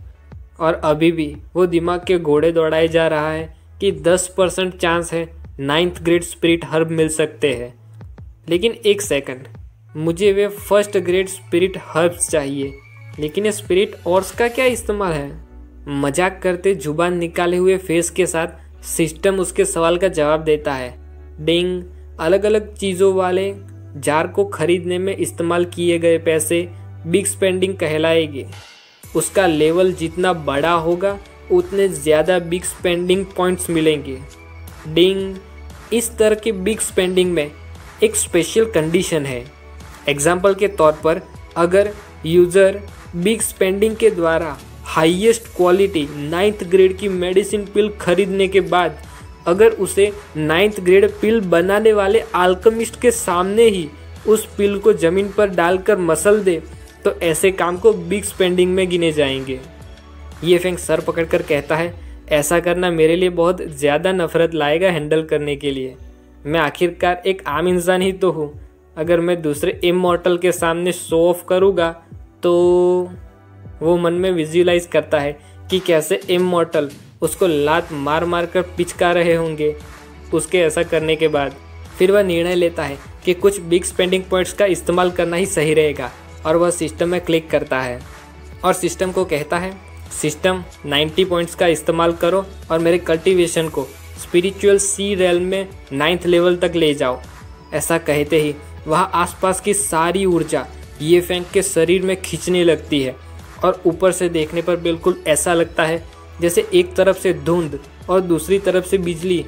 S2: और अभी भी वो दिमाग के घोड़े दौड़ाए जा रहा है कि 10% चांस है 9th ग्रेड स्पिरिट हर्ब मिल सकते हैं। लेकिन एक सेकंड, मुझे वे फर्स्ट ग्रेड स्पिरिट हर्ब्स चाहिए, लेकिन ये स्पिरिट ऑर्स का क्या इस्तेमाल है? मजाक करते जुबान निकाले हुए फेस के साथ सिस्टम उसके सवाल का जवाब देता है। डिंग, अलग अलग चीज़ों वाले जार को खरीदने में इस्तेमाल किए गए पैसे बिग स्पेंडिंग कहलाएंगे। उसका लेवल जितना बड़ा होगा उतने ज़्यादा बिग स्पेंडिंग पॉइंट्स मिलेंगे। डिंग, इस तरह के बिग स्पेंडिंग में एक स्पेशल कंडीशन है। एग्जाम्पल के तौर पर अगर यूज़र बिग स्पेंडिंग के द्वारा हाईएस्ट क्वालिटी 9th ग्रेड की मेडिसिन पिल खरीदने के बाद अगर उसे 9th ग्रेड पिल बनाने वाले अल्केमिस्ट के सामने ही उस पिल को ज़मीन पर डालकर मसल दे तो ऐसे काम को बिग स्पेंडिंग में गिने जाएंगे। ये फेंग सर पकड़कर कहता है, ऐसा करना मेरे लिए बहुत ज़्यादा नफरत लाएगा हैंडल करने के लिए। मैं आखिरकार एक आम इंसान ही तो हूँ। अगर मैं दूसरे इमॉर्टल के सामने शो ऑफ करूँगा तो वो मन में विजुअलाइज करता है कि कैसे इमॉर्टल उसको लात मार मार कर पिचका रहे होंगे। उसके ऐसा करने के बाद फिर वह निर्णय लेता है कि कुछ बिग स्पेंडिंग पॉइंट्स का इस्तेमाल करना ही सही रहेगा और वह सिस्टम में क्लिक करता है और सिस्टम को कहता है, सिस्टम 90 पॉइंट्स का इस्तेमाल करो और मेरे कल्टीवेशन को स्पिरिचुअल सी रेल्म में 9th लेवल तक ले जाओ। ऐसा कहते ही वहाँ आसपास की सारी ऊर्जा ये फेंग के शरीर में खींचने लगती है और ऊपर से देखने पर बिल्कुल ऐसा लगता है जैसे एक तरफ से धुंध और दूसरी तरफ से बिजली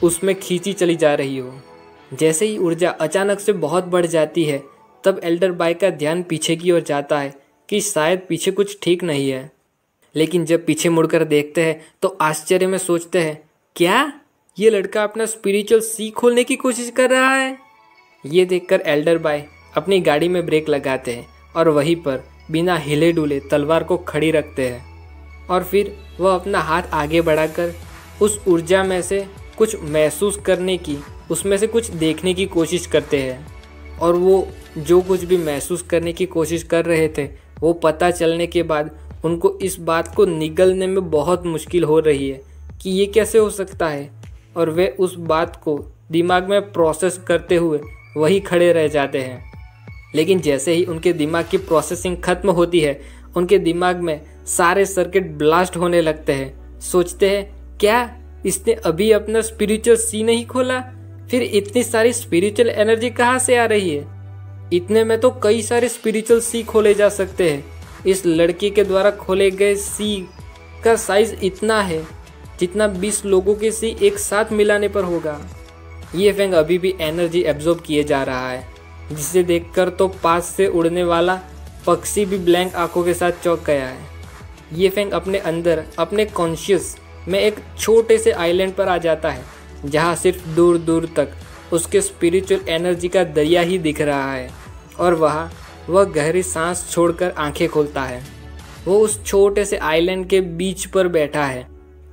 S2: उसमें खींची चली जा रही हो। जैसे ही ऊर्जा अचानक से बहुत बढ़ जाती है तब एल्डर बाय का ध्यान पीछे की ओर जाता है कि शायद पीछे कुछ ठीक नहीं है। लेकिन जब पीछे मुड़कर देखते हैं तो आश्चर्य में सोचते हैं, क्या ये लड़का अपना स्पिरिचुअल सी खोलने की कोशिश कर रहा है? ये देखकर एल्डर बाय अपनी गाड़ी में ब्रेक लगाते हैं और वहीं पर बिना हिले डुले तलवार को खड़ी रखते हैं और फिर वह अपना हाथ आगे बढ़ाकर उस ऊर्जा में से कुछ महसूस करने की, उसमें से कुछ देखने की कोशिश करते हैं। और वो जो कुछ भी महसूस करने की कोशिश कर रहे थे वो पता चलने के बाद उनको इस बात को निगलने में बहुत मुश्किल हो रही है कि ये कैसे हो सकता है, और वे उस बात को दिमाग में प्रोसेस करते हुए वही खड़े रह जाते हैं। लेकिन जैसे ही उनके दिमाग की प्रोसेसिंग खत्म होती है उनके दिमाग में सारे सर्किट ब्लास्ट होने लगते हैं। सोचते हैं, क्या इसने अभी अपना स्पिरिचुअल सी नहीं खोला? फिर इतनी सारी स्पिरिचुअल एनर्जी कहाँ से आ रही है? इतने में तो कई सारे स्पिरिचुअल सी खोले जा सकते हैं। इस लड़की के द्वारा खोले गए सी का साइज इतना है जितना 20 लोगों के सी एक साथ मिलाने पर होगा। ये फेंग अभी भी एनर्जी एब्जॉर्ब किए जा रहा है, जिसे देखकर तो पास से उड़ने वाला पक्षी भी ब्लैंक आंखों के साथ चौंक गया है। ये फेंग अपने अंदर अपने कॉन्शियस में एक छोटे से आइलैंड पर आ जाता है जहाँ सिर्फ दूर दूर तक उसके स्पिरिचुअल एनर्जी का दरिया ही दिख रहा है और वहाँ वह गहरी सांस छोड़कर आंखें खोलता है। वो उस छोटे से आइलैंड के बीच पर बैठा है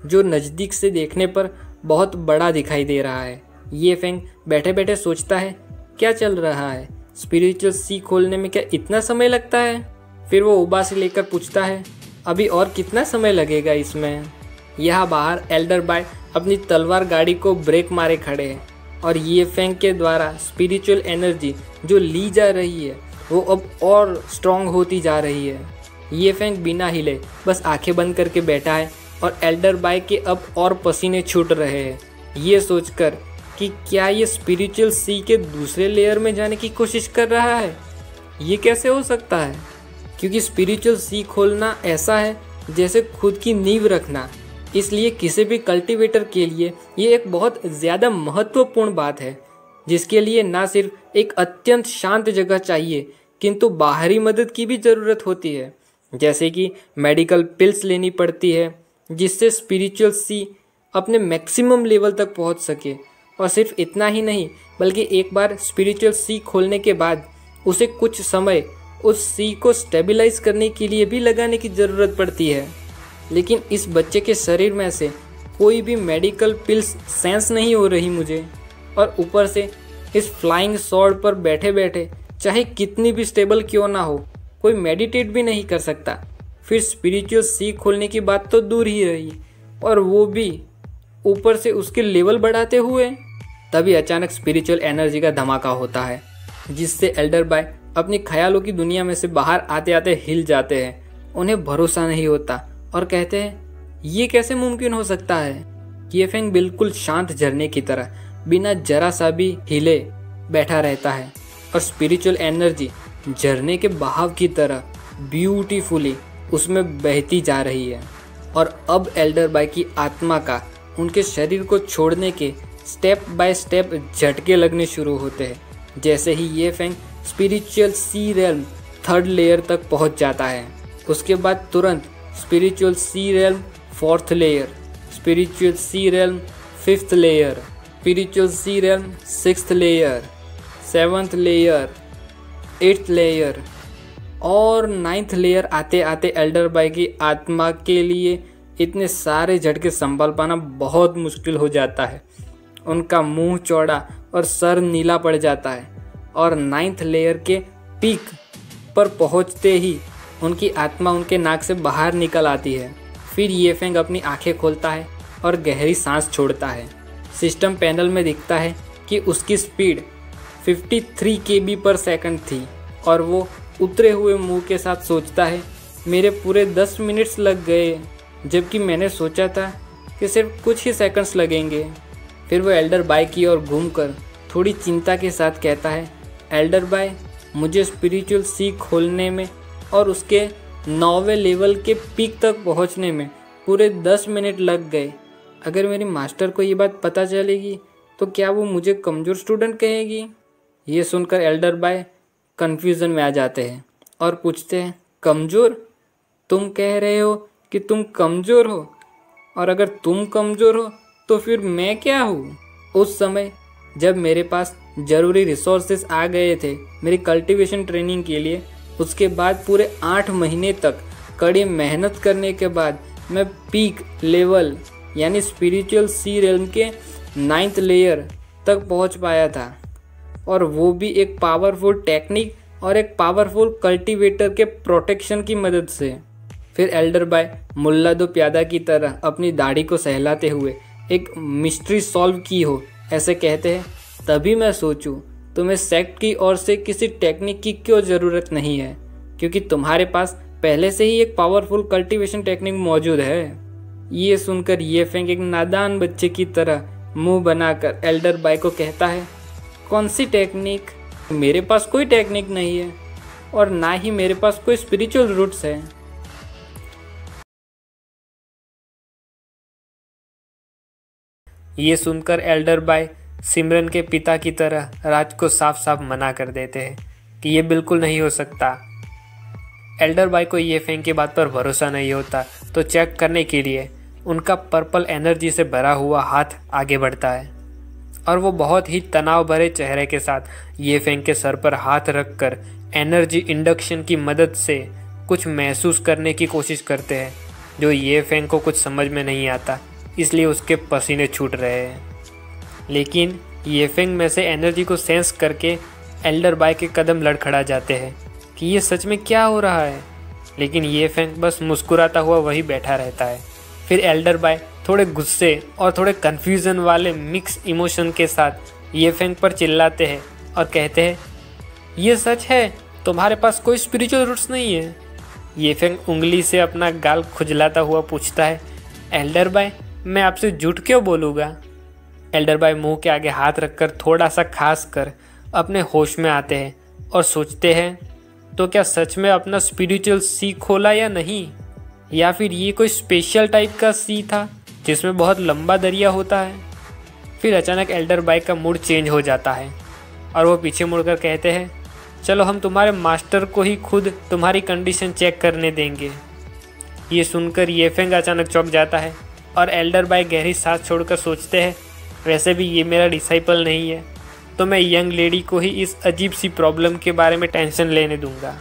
S2: जो नज़दीक से देखने पर बहुत बड़ा दिखाई दे रहा है। ये फेंग बैठे बैठे सोचता है, क्या चल रहा है? स्पिरिचुअल सी खोलने में क्या इतना समय लगता है? फिर वो उबासी लेकर पूछता है, अभी और कितना समय लगेगा इसमें? यहाँ बाहर एल्डर बाय अपनी तलवार गाड़ी को ब्रेक मारे खड़े हैं और ये फेंग के द्वारा स्पिरिचुअल एनर्जी जो ली जा रही है वो अब और स्ट्रॉन्ग होती जा रही है। ये फेंग बिना हिले बस आंखें बंद करके बैठा है और एल्डर बाय के अब और पसीने छूट रहे हैं, ये सोचकर कि क्या ये स्पिरिचुअल सी के दूसरे लेयर में जाने की कोशिश कर रहा है। ये कैसे हो सकता है? क्योंकि स्पिरिचुअल सी खोलना ऐसा है जैसे खुद की नींव रखना, इसलिए किसी भी कल्टीवेटर के लिए ये एक बहुत ज़्यादा महत्वपूर्ण बात है, जिसके लिए ना सिर्फ एक अत्यंत शांत जगह चाहिए किंतु बाहरी मदद की भी ज़रूरत होती है, जैसे कि मेडिकल पिल्स लेनी पड़ती है जिससे स्पिरिचुअल सी अपने मैक्सिमम लेवल तक पहुंच सके। और सिर्फ इतना ही नहीं बल्कि एक बार स्पिरिचुअल सी खोलने के बाद उसे कुछ समय उस सी को स्टेबलाइज करने के लिए भी लगाने की ज़रूरत पड़ती है। लेकिन इस बच्चे के शरीर में से कोई भी मेडिकल पिल्स सेंस नहीं हो रही मुझे, और ऊपर से इस फ्लाइंग सॉर्ड पर बैठे बैठे चाहे कितनी भी स्टेबल क्यों ना हो कोई मेडिटेट भी नहीं कर सकता। फिर स्पिरिचुअल सी खोलने की बात तो दूर ही रही, और वो भी ऊपर से उसके लेवल बढ़ाते हुए। तभी अचानक स्पिरिचुअल एनर्जी का धमाका होता है जिससे एल्डर बाय अपनी ख्यालों की दुनिया में से बाहर आते आते हिल जाते हैं। उन्हें भरोसा नहीं होता और कहते हैं, ये कैसे मुमकिन हो सकता है? ये फेंग बिल्कुल शांत झरने की तरह बिना जरा सा भी हिले बैठा रहता है और स्पिरिचुअल एनर्जी झरने के बहाव की तरह ब्यूटीफुली उसमें बहती जा रही है। और अब एल्डर बाय की आत्मा का उनके शरीर को छोड़ने के स्टेप बाय स्टेप झटके लगने शुरू होते हैं जैसे ही Ye Feng spiritual sea realm 3rd layer तक पहुंच जाता है। उसके बाद तुरंत spiritual sea realm 4th layer, spiritual sea realm 5th layer, spiritual sea realm 6th layer, 7th layer, 8th layer और 9th लेयर आते आते एल्डर बाय की आत्मा के लिए इतने सारे झटके संभाल पाना बहुत मुश्किल हो जाता है। उनका मुंह चौड़ा और सर नीला पड़ जाता है और 9th लेयर के पीक पर पहुंचते ही उनकी आत्मा उनके नाक से बाहर निकल आती है। फिर ये फेंग अपनी आंखें खोलता है और गहरी सांस छोड़ता है। सिस्टम पैनल में दिखता है कि उसकी स्पीड 53 kb पर सेकंड थी और वो उतरे हुए मुंह के साथ सोचता है, मेरे पूरे 10 मिनट्स लग गए जबकि मैंने सोचा था कि सिर्फ कुछ ही सेकंड्स लगेंगे। फिर वो एल्डर बाय की ओर घूमकर थोड़ी चिंता के साथ कहता है, एल्डर बाय, मुझे स्पिरिचुअल सी खोलने में और उसके 9वें लेवल के पीक तक पहुंचने में पूरे 10 मिनट लग गए। अगर मेरी मास्टर को ये बात पता चलेगी तो क्या वो मुझे कमज़ोर स्टूडेंट कहेगी? ये सुनकर एल्डर बाय कन्फ्यूज़न में आ जाते हैं और पूछते हैं, कमज़ोर? तुम कह रहे हो कि तुम कमज़ोर हो, और अगर तुम कमज़ोर हो तो फिर मैं क्या हूँ? उस समय जब मेरे पास ज़रूरी रिसोर्सेस आ गए थे मेरी कल्टीवेशन ट्रेनिंग के लिए, उसके बाद पूरे 8 महीने तक कड़ी मेहनत करने के बाद मैं पीक लेवल यानी स्पिरिचुअल सी रेल्म के 9th लेयर तक पहुंच पाया था, और वो भी एक पावरफुल टेक्निक और एक पावरफुल कल्टीवेटर के प्रोटेक्शन की मदद से। फिर एल्डर बाय मुल्ला दो प्यादा की तरह अपनी दाढ़ी को सहलाते हुए एक मिस्ट्री सॉल्व की हो ऐसे कहते हैं, तभी मैं सोचूं तुम्हें सेक्ट की ओर से किसी टेक्निक की क्यों ज़रूरत नहीं है, क्योंकि तुम्हारे पास पहले से ही एक पावरफुल कल्टीवेशन टेक्निक मौजूद है। ये सुनकर ये फेंग एक नादान बच्चे की तरह मुंह बनाकर एल्डर बाय को कहता है, कौन सी टेक्निक? मेरे पास कोई टेक्निक नहीं है और ना ही मेरे पास कोई स्पिरिचुअल रूट्स है।
S1: ये सुनकर एल्डर बाय सिमरन के पिता की तरह राज को साफ साफ मना कर देते हैं कि ये बिल्कुल नहीं हो सकता। एल्डर बाय को ये फेंग की बात पर भरोसा नहीं होता तो चेक करने के लिए उनका पर्पल एनर्जी से भरा हुआ हाथ आगे बढ़ता है और वो बहुत ही तनाव भरे चेहरे के साथ ये फेंग के सर पर हाथ रखकर एनर्जी इंडक्शन की मदद से कुछ महसूस करने की कोशिश करते हैं, जो ये फेंग को कुछ समझ में नहीं आता, इसलिए उसके पसीने छूट रहे हैं। लेकिन ये फेंग में से एनर्जी को सेंस करके एल्डर बाय के कदम लड़खड़ा जाते हैं कि ये सच में क्या हो रहा है, लेकिन ये फेंग बस मुस्कुराता हुआ वहीं बैठा रहता है। फिर एल्डर बाय थोड़े गुस्से और थोड़े कन्फ्यूज़न वाले मिक्स इमोशन के साथ ये फेंग पर चिल्लाते हैं और कहते हैं, ये सच है, तुम्हारे पास कोई स्पिरिचुअल रूट्स नहीं है? ये फेंग उंगली से अपना गाल खुजलाता हुआ पूछता है, एल्डर बाय, मैं आपसे झूठ क्यों बोलूँगा? एल्डर बाय मुंह के आगे हाथ रखकर थोड़ा सा खास कर अपने होश में आते हैं और सोचते हैं, तो क्या सच में अपना स्पिरिचुअल सी खोला या नहीं, या फिर ये कोई स्पेशल टाइप का सी था जिसमें बहुत लंबा दरिया होता है? फिर अचानक एल्डर बाय का मूड चेंज हो जाता है और वो पीछे मुड़कर कहते हैं, चलो हम तुम्हारे मास्टर को ही खुद तुम्हारी कंडीशन चेक करने देंगे। ये सुनकर ये फेंग अचानक चौंक जाता है और एल्डर बाय गहरी सांस छोड़कर सोचते हैं, वैसे भी ये मेरा डिसाइपल नहीं है तो मैं यंग लेडी को ही इस अजीब सी प्रॉब्लम के बारे में टेंशन लेने दूंगा।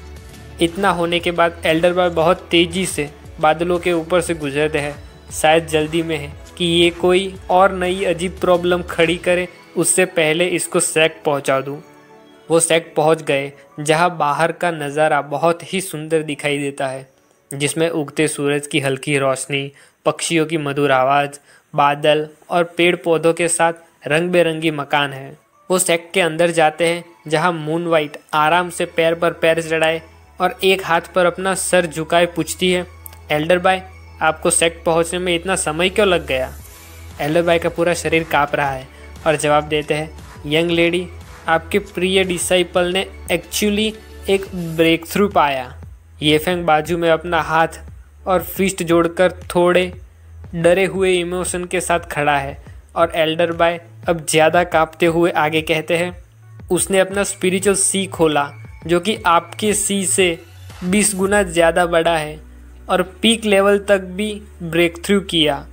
S1: इतना होने के बाद एल्डर बाय बहुत तेज़ी से बादलों के ऊपर से गुजरते हैं, शायद जल्दी में है कि ये कोई और नई अजीब प्रॉब्लम खड़ी करे, उससे पहले इसको सेक्ट पहुंचा दूं। वो सेक्ट पहुंच गए जहां बाहर का नज़ारा बहुत ही सुंदर दिखाई देता है, जिसमें उगते सूरज की हल्की रोशनी, पक्षियों की मधुर आवाज़, बादल और पेड़ पौधों के साथ रंग बिरंगी मकान है। वो सेक्ट के अंदर जाते हैं जहां मून वाइट आराम से पैर पर पैर चढ़ाए और एक हाथ पर अपना सर झुकाए पूछती है, एल्डर बाय, आपको सेक्ट पहुंचने में इतना समय क्यों लग गया? एल्डर बाय का पूरा शरीर काँप रहा है और जवाब देते हैं, यंग लेडी, आपके प्रिय डिसाइपल ने एक्चुअली एक ब्रेक थ्रू पाया। ये फेंग बाजू में अपना हाथ और फिस्ट जोड़कर थोड़े डरे हुए इमोशन के साथ खड़ा है और एल्डर बाय अब ज़्यादा कांपते हुए आगे कहते हैं, उसने अपना स्पिरिचुअल सी खोला जो कि आपके सी से
S2: 20 गुना ज़्यादा बड़ा है और पीक लेवल तक भी ब्रेक थ्रू किया,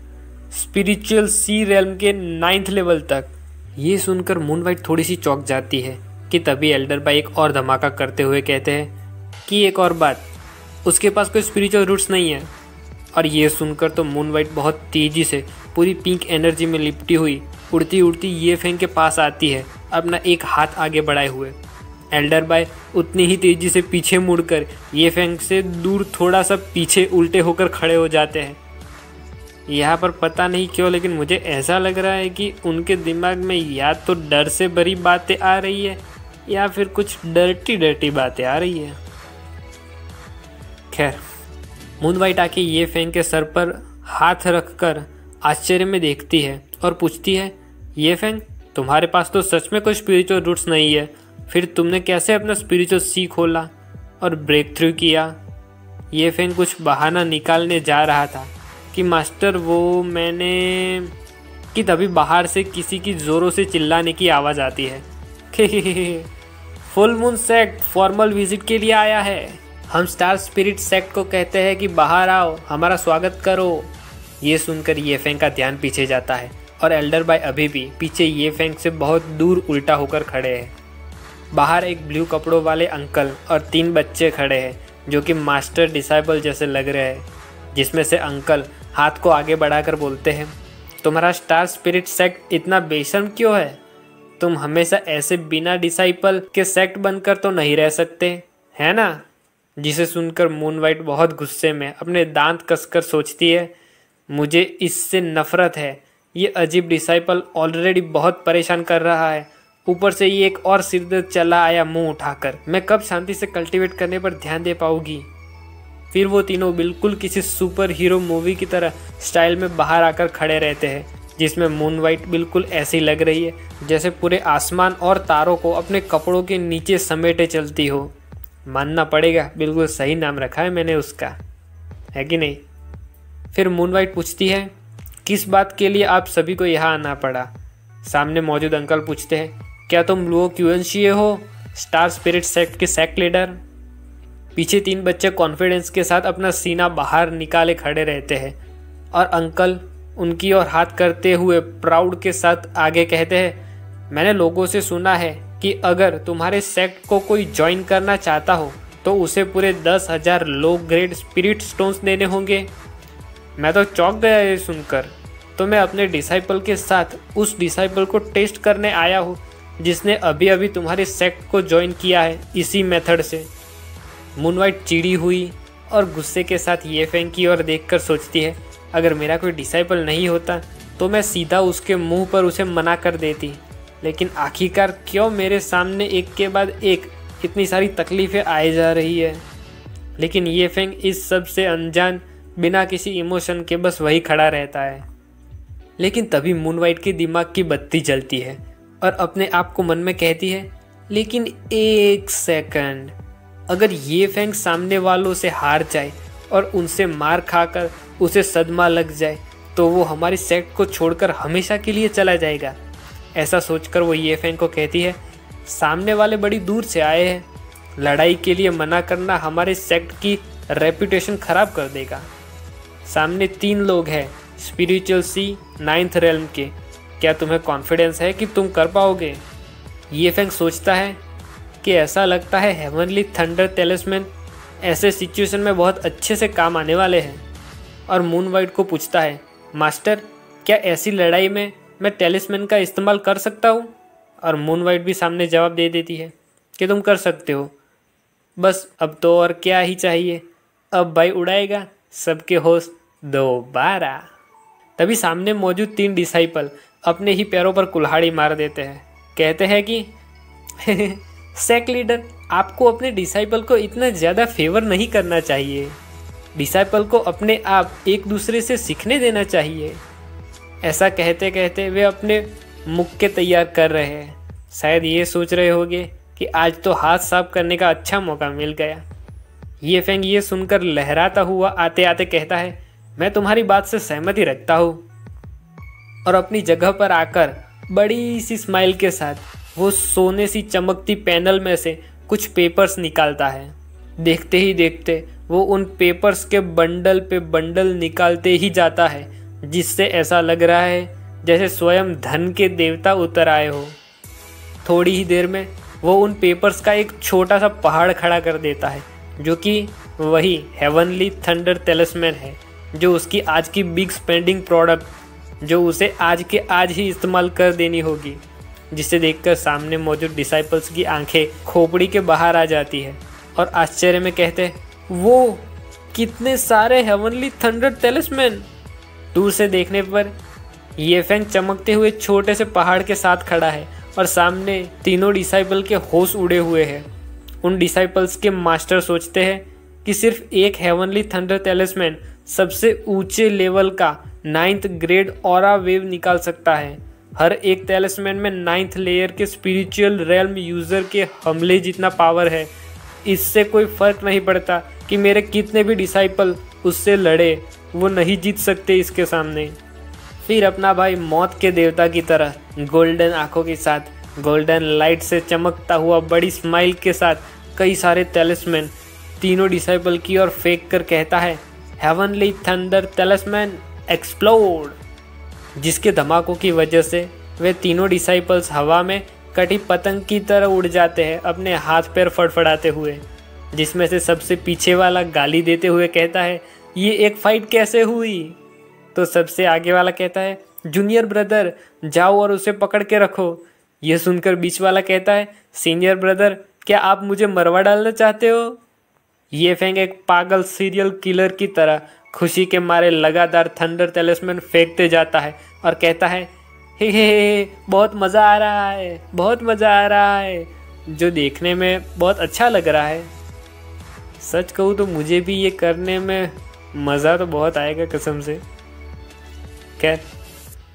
S2: स्पिरिचुअल सी रेल्म के 9th लेवल तक। ये सुनकर मूनवाइट थोड़ी सी चौंक जाती है कि तभी एल्डर बाई एक और धमाका करते हुए कहते हैं कि एक और बात, उसके पास कोई स्पिरिचुअल रूट्स नहीं है। और ये सुनकर तो मूनवाइट बहुत तेज़ी से पूरी पिंक एनर्जी में लिपटी हुई उड़ती उड़ती ये फेंग के पास आती है, अपना एक हाथ आगे बढ़ाए हुए। एल्डर बाय उतनी ही तेज़ी से पीछे मुड़कर ये फेंग से दूर थोड़ा सा पीछे उल्टे होकर खड़े हो जाते हैं। यहाँ पर पता नहीं क्यों लेकिन मुझे ऐसा लग रहा है कि उनके दिमाग में या तो डर से भरी बातें आ रही है या फिर कुछ डर्टी बातें आ रही है। खैर, मूनवाइट आके ये फेंग के सर पर हाथ रखकर आश्चर्य में देखती है और पूछती है, ये फेंग, तुम्हारे पास तो सच में कोई स्पिरिचुअल रूट्स नहीं है, फिर तुमने कैसे अपना स्पिरिचुअल सी खोला और ब्रेक थ्रू किया? ये फेंग कुछ बहाना निकालने जा रहा था कि मास्टर वो मैंने कि तभी बाहर से किसी की ज़ोरों से चिल्लाने की आवाज़ आती है। Full moon sect formal visit के लिए आया है। हम स्टार स्पिरिट सेक्ट को कहते हैं कि बाहर आओ, हमारा स्वागत करो। ये सुनकर ये फेंग का ध्यान पीछे जाता है और एल्डर बाय अभी भी पीछे ये फेंग से बहुत दूर उल्टा होकर खड़े हैं। बाहर एक ब्लू कपड़ों वाले अंकल और 3 बच्चे खड़े हैं जो कि मास्टर डिसाइपल जैसे लग रहे हैं, जिसमें से अंकल हाथ को आगे बढ़ाकर बोलते हैं, तुम्हारा स्टार स्पिरिट सेक्ट इतना बेशर्म क्यों है? तुम हमेशा ऐसे बिना डिसाइपल के सेक्ट बनकर तो नहीं रह सकते, है ना? जिसे सुनकर मूनवाइट बहुत गुस्से में अपने दांत कसकर सोचती है, मुझे इससे नफरत है। ये अजीब डिसाइपल ऑलरेडी बहुत परेशान कर रहा है, ऊपर से ये एक और सिरदर्द चला आया मुंह उठाकर। मैं कब शांति से कल्टीवेट करने पर ध्यान दे पाऊंगी? फिर वो तीनों बिल्कुल किसी सुपर हीरो मूवी की तरह स्टाइल में बाहर आकर खड़े रहते हैं, जिसमें मूनवाइट बिल्कुल ऐसी लग रही है जैसे पूरे आसमान और तारों को अपने कपड़ों के नीचे समेटे चलती हो। मानना पड़ेगा, बिल्कुल सही नाम रखा है मैंने उसका, है कि नहीं? फिर मूनवाइट पूछती है, किस बात के लिए आप सभी को यहाँ आना पड़ा? सामने मौजूद अंकल पूछते हैं, क्या तुम लुओ क्यूएनशिए हो, स्टार स्पिरिट सेक्ट के सेक्ट लीडर? पीछे 3 बच्चे कॉन्फिडेंस के साथ अपना सीना बाहर निकाले खड़े रहते हैं और अंकल उनकी ओर हाथ करते हुए प्राउड के साथ आगे कहते हैं, मैंने लोगों से सुना है कि अगर तुम्हारे सेक्ट को कोई ज्वाइन करना चाहता हो तो उसे पूरे 10,000 लो ग्रेड स्पिरिट स्टोन्स देने होंगे। मैं तो चौंक गया ये सुनकर, तो मैं अपने डिसाइपल के साथ उस डिसाइपल को टेस्ट करने आया हूँ जिसने अभी अभी तुम्हारे सेक्ट को ज्वाइन किया है इसी मेथड से। मूनवाइट चिड़ी हुई और गुस्से के साथ ये फेंग की ओर देखकर सोचती है, अगर मेरा कोई डिसाइपल नहीं होता तो मैं सीधा उसके मुंह पर उसे मना कर देती, लेकिन आखिरकार क्यों मेरे सामने एक के बाद एक इतनी सारी तकलीफ़ें आए जा रही है। लेकिन ये फेंग इस सब से अनजान, बिना किसी इमोशन के बस वही खड़ा रहता है। लेकिन तभी मूनवाइट के दिमाग की बत्ती जलती है और अपने आप को मन में कहती है, लेकिन एक सेकंड, अगर ये फेंग सामने वालों से हार जाए और उनसे मार खाकर उसे सदमा लग जाए तो वो हमारी सेक्ट को छोड़कर हमेशा के लिए चला जाएगा। ऐसा सोचकर वो ये फेंग को कहती है, सामने वाले बड़ी दूर से आए हैं, लड़ाई के लिए मना करना हमारे सेक्ट की रेपुटेशन खराब कर देगा। सामने 3 लोग हैं स्पिरिचुअल सी 9th रेल्म के, क्या तुम्हें कॉन्फिडेंस है कि तुम कर पाओगे? ये फेंग सोचता है कि ऐसा लगता है हेवनली थंडर टेलिस्मैन ऐसे सिचुएशन में बहुत अच्छे से काम आने वाले हैं। और मूनवाइट को पूछता है, मास्टर, क्या ऐसी लड़ाई में मैं टेलिस्मैन का इस्तेमाल कर सकता हूँ? और मूनवाइट भी सामने जवाब दे देती है कि तुम कर सकते हो, बस अब तो और क्या ही चाहिए, अब भाई उड़ाएगा सबके होश दोबारा। तभी सामने मौजूद 3 डिसाइपल अपने ही पैरों पर कुल्हाड़ी मार देते हैं, कहते हैं कि सेक्ट लीडर, आपको अपने डिसाइपल को इतना ज़्यादा फेवर नहीं करना चाहिए। डिसाइपल को अपने आप एक दूसरे से सीखने देना चाहिए। ऐसा कहते कहते वे अपने मुक्के तैयार कर रहे हैं। शायद ये सोच रहे होंगे कि आज तो हाथ साफ करने का अच्छा मौका मिल गया। ये फेंग ये सुनकर लहराता हुआ आते आते कहता है, मैं तुम्हारी बात से सहमति रखता हूँ। और अपनी जगह पर आकर बड़ी सी स्माइल के साथ वो सोने सी चमकती पैनल में से कुछ पेपर्स निकालता है, देखते ही देखते वो उन पेपर्स के बंडल पे बंडल निकालते ही जाता है, जिससे ऐसा लग रहा है जैसे स्वयं धन के देवता उतर आए हो। थोड़ी ही देर में वो उन पेपर्स का एक छोटा सा पहाड़ खड़ा कर देता है, जो कि वही हेवनली थंडर टेलिस्मैन है, जो उसकी आज की बिग स्पेंडिंग प्रोडक्ट, जो उसे आज के आज ही इस्तेमाल कर देनी होगी। जिसे देखकर सामने मौजूद डिसाइपल्स की आंखें खोपड़ी के बाहर आ जाती है और आश्चर्य में कहते, वो कितने सारे हेवनली थंडर टेलिस्मैन। दूर से देखने पर ये फेंग चमकते हुए छोटे से पहाड़ के साथ खड़ा है और सामने तीनों डिसाइपल के होश उड़े हुए हैं। उन डिसाइपल्स के मास्टर सोचते हैं कि सिर्फ एक हेवनली थंडर टेलिस्मैन सबसे ऊंचे लेवल का 9th ग्रेड ऑरा वेव निकाल सकता है। हर एक टेलिस्मैन में 9th लेयर के स्पिरिचुअल रेल्म यूजर के हमले जितना पावर है। इससे कोई फर्क नहीं पड़ता कि मेरे कितने भी डिसाइपल उससे लड़े, वो नहीं जीत सकते इसके सामने। फिर अपना भाई मौत के देवता की तरह गोल्डन आंखों के साथ, गोल्डन लाइट से चमकता हुआ बड़ी स्माइल के साथ कई सारे टेलिस्मैन तीनों डिसाइपल की ओर फेंक कर कहता है, हेवनली थंडर टेलिस्मैन एक्सप्लोड। जिसके धमाकों की वजह से वे तीनों डिसाइपल्स हवा में कटी पतंग की तरह उड़ जाते हैं, अपने हाथ पैर फड़फड़ाते हुए। जिसमें से सबसे पीछे वाला गाली देते हुए कहता है, ये एक फाइट कैसे हुई? तो सबसे आगे वाला कहता है, जूनियर ब्रदर जाओ और उसे पकड़ के रखो। यह सुनकर बीच वाला कहता है, सीनियर ब्रदर क्या आप मुझे मरवा डालना चाहते हो? ये फेंग एक पागल सीरियल किलर की तरह खुशी के मारे लगातार थंडर टेलिस्मैन फेंकते जाता है और कहता है, हे बहुत मज़ा आ रहा है, बहुत मज़ा आ रहा है, जो देखने में बहुत अच्छा लग रहा है। सच कहूँ तो मुझे भी ये करने में मज़ा तो बहुत आएगा कसम से। खैर,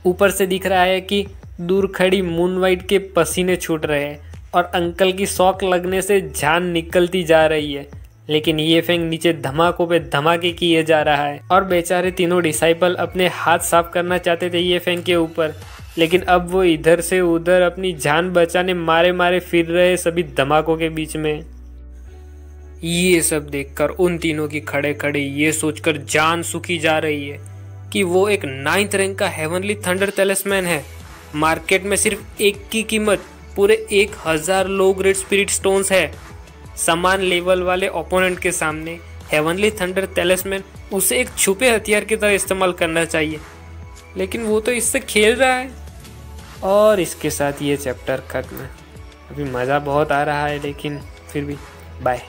S2: ऊपर से दिख रहा है कि दूर खड़ी मून वाइट के पसीने छूट रहे हैं और अंकल की शॉक लगने से जान निकलती जा रही है, लेकिन ये फेंग नीचे धमाकों पे धमाके किए जा रहा है। और बेचारे तीनों डिसाइपल अपने हाथ साफ करना चाहते थे ये फेंग के ऊपर, लेकिन अब वो इधर से उधर अपनी जान बचाने मारे मारे फिर रहे सभी धमाकों के बीच में। ये सब देखकर उन तीनों की खड़े खड़े ये सोचकर जान सूखी जा रही है कि वो एक 9th रैंक का हेवनली थंडर टेलिस्मैन है। मार्केट में सिर्फ एक की कीमत पूरे 1000 लो ग्रेड स्पिरिट स्टोन्स है। समान लेवल वाले ओपोनेंट के सामने हेवनली थंडर टेलिस्मैन उसे एक छुपे हथियार की तरह इस्तेमाल करना चाहिए, लेकिन वो तो इससे खेल रहा है। और इसके साथ ये चैप्टर खत्म है। अभी मज़ा बहुत आ रहा है, लेकिन फिर भी बाय।